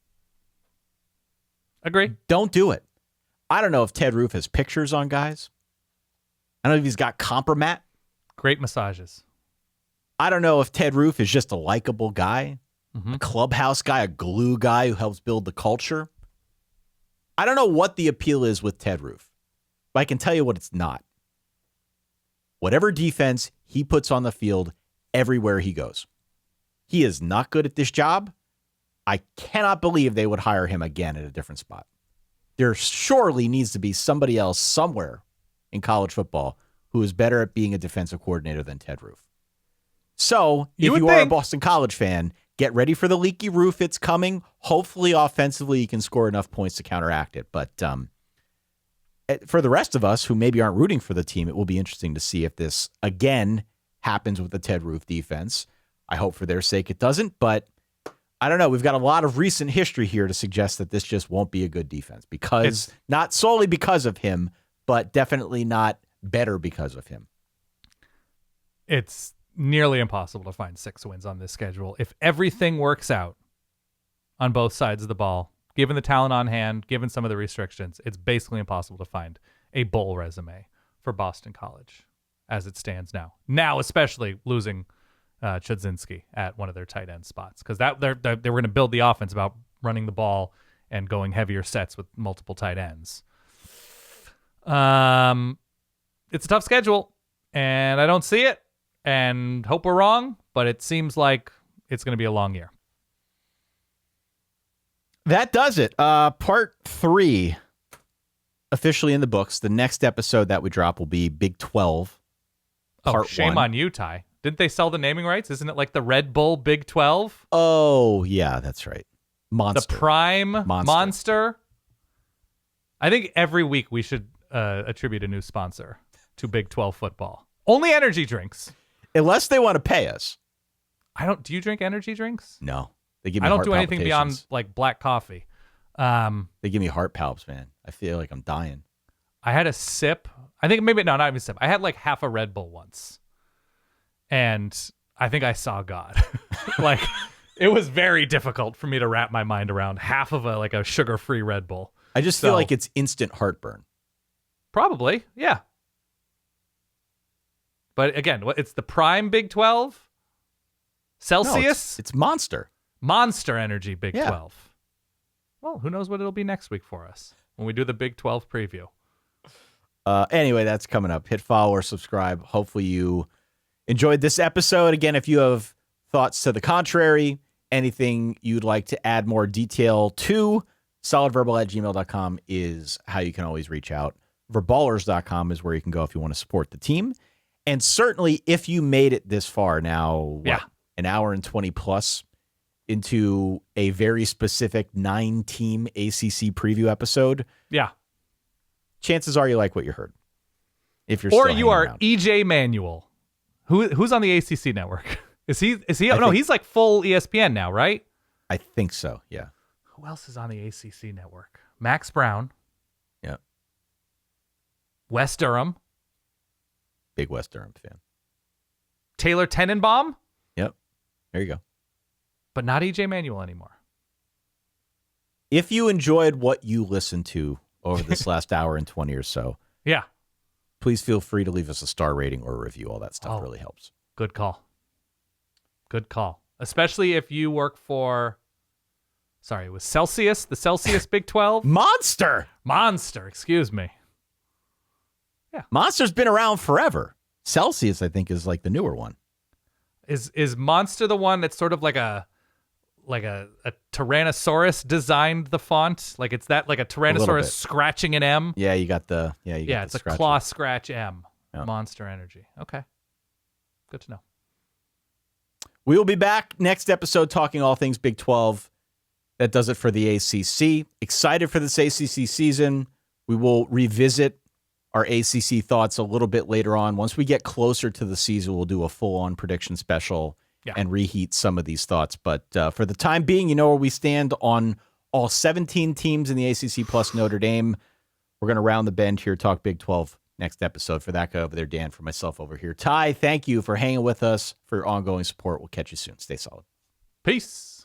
[SPEAKER 1] Agree.
[SPEAKER 3] Don't do it. I don't know if Ted Roof has pictures on guys. I don't know if he's got compromat.
[SPEAKER 1] Great massages.
[SPEAKER 3] I don't know if Ted Roof is just a likable guy, a clubhouse guy, a glue guy who helps build the culture. I don't know what the appeal is with Ted Roof, but I can tell you what it's not. Whatever defense he puts on the field everywhere he goes. He is not good at this job. I cannot believe they would hire him again at a different spot. There surely needs to be somebody else somewhere in college football who is better at being a defensive coordinator than Ted Roof. So, if you are a Boston College fan, get ready for the leaky roof. It's coming. Hopefully, offensively, you can score enough points to counteract it. But for the rest of us who maybe aren't rooting for the team, it will be interesting to see if this, again, happens with the Ted Roof defense. I hope for their sake it doesn't, but I don't know. We've got a lot of recent history here to suggest that this just won't be a good defense because not solely because of him, but definitely not better because of him.
[SPEAKER 1] It's nearly impossible to find 6 wins on this schedule. If everything works out on both sides of the ball, given the talent on hand, given some of the restrictions, it's basically impossible to find a bowl resume for Boston College as it stands now. Now, especially losing Chudzinski at one of their tight end spots, because they were going to build the offense about running the ball and going heavier sets with multiple tight ends. It's a tough schedule, and I don't see it, and hope we're wrong, but it seems like it's going to be a long year.
[SPEAKER 3] That does it. Part 3 officially in the books. The next episode that we drop will be Big 12. Part
[SPEAKER 1] shame
[SPEAKER 3] 1.
[SPEAKER 1] on you, Ty. Didn't they sell the naming rights? Isn't it like the Red Bull Big 12?
[SPEAKER 3] Oh, yeah, that's right. Monster.
[SPEAKER 1] The Prime Monster. I think every week we should attribute a new sponsor to Big 12 football. Only energy drinks.
[SPEAKER 3] Unless they want to pay us.
[SPEAKER 1] Do you drink energy drinks?
[SPEAKER 3] No. They give me
[SPEAKER 1] I don't
[SPEAKER 3] heart
[SPEAKER 1] do anything beyond
[SPEAKER 3] palpitations.
[SPEAKER 1] like black coffee.
[SPEAKER 3] They give me heart palps, man. I feel like I'm dying.
[SPEAKER 1] I had a sip. I think maybe, no, not even a sip. I had like half a Red Bull once. And I think I saw God. Like, it was very difficult for me to wrap my mind around half of a sugar-free Red Bull.
[SPEAKER 3] I just feel like it's instant heartburn.
[SPEAKER 1] Probably, yeah. But again, it's the Prime Big 12? Celsius?
[SPEAKER 3] No, it's Monster.
[SPEAKER 1] Monster Energy Big
[SPEAKER 3] Yeah.
[SPEAKER 1] 12. Well, who knows what it'll be next week for us when we do the Big 12 preview.
[SPEAKER 3] Anyway, that's coming up. Hit follow or subscribe. Hopefully you enjoyed this episode. Again, if you have thoughts to the contrary, anything you'd like to add more detail to, solidverbal@gmail.com is how you can always reach out. Verballers.com is where you can go if you want to support the team. And certainly if you made it this far now, an hour and 20 plus into a very specific 9-team ACC preview episode.
[SPEAKER 1] Yeah.
[SPEAKER 3] Chances are you like what you heard. If you're
[SPEAKER 1] or
[SPEAKER 3] still
[SPEAKER 1] you are
[SPEAKER 3] around.
[SPEAKER 1] EJ Manuel. Who's on the ACC network? Is he no, he's like full ESPN now, right?
[SPEAKER 3] I think so, yeah.
[SPEAKER 1] Who else is on the ACC network? Max Brown.
[SPEAKER 3] Yeah.
[SPEAKER 1] Wes Durham.
[SPEAKER 3] Big West Durham fan.
[SPEAKER 1] Taylor Tenenbaum.
[SPEAKER 3] Yep. There you go.
[SPEAKER 1] But not EJ Manuel anymore.
[SPEAKER 3] If you enjoyed what you listened to over this last hour and 20 or so,
[SPEAKER 1] Yeah.
[SPEAKER 3] please feel free to leave us a star rating or a review. All that stuff really helps.
[SPEAKER 1] Good call. Good call. Especially if you work for, it was Celsius, the Celsius Big 12?
[SPEAKER 3] Monster!
[SPEAKER 1] Excuse me.
[SPEAKER 3] Monster's been around forever. Celsius, I think, is like the newer one.
[SPEAKER 1] Is Monster the one that's sort of like a Tyrannosaurus designed the font? Like it's that like a Tyrannosaurus
[SPEAKER 3] bit.
[SPEAKER 1] scratching an M?
[SPEAKER 3] Yeah, you got the
[SPEAKER 1] It's a
[SPEAKER 3] scratch.
[SPEAKER 1] claw scratch M.
[SPEAKER 3] Yeah.
[SPEAKER 1] Monster Energy. Okay. Good to know.
[SPEAKER 3] We will be back next episode talking all things Big 12. That does it for the ACC. Excited for this ACC season. We will revisit our ACC thoughts a little bit later on. Once we get closer to the season, we'll do a full-on prediction special and reheat some of these thoughts. But for the time being, you know where we stand on all 17 teams in the ACC plus Notre Dame. We're going to round the bend here, talk Big 12 next episode. For that guy over there, Dan, for myself over here, Ty, thank you for hanging with us, for your ongoing support. We'll catch you soon. Stay solid.
[SPEAKER 1] Peace.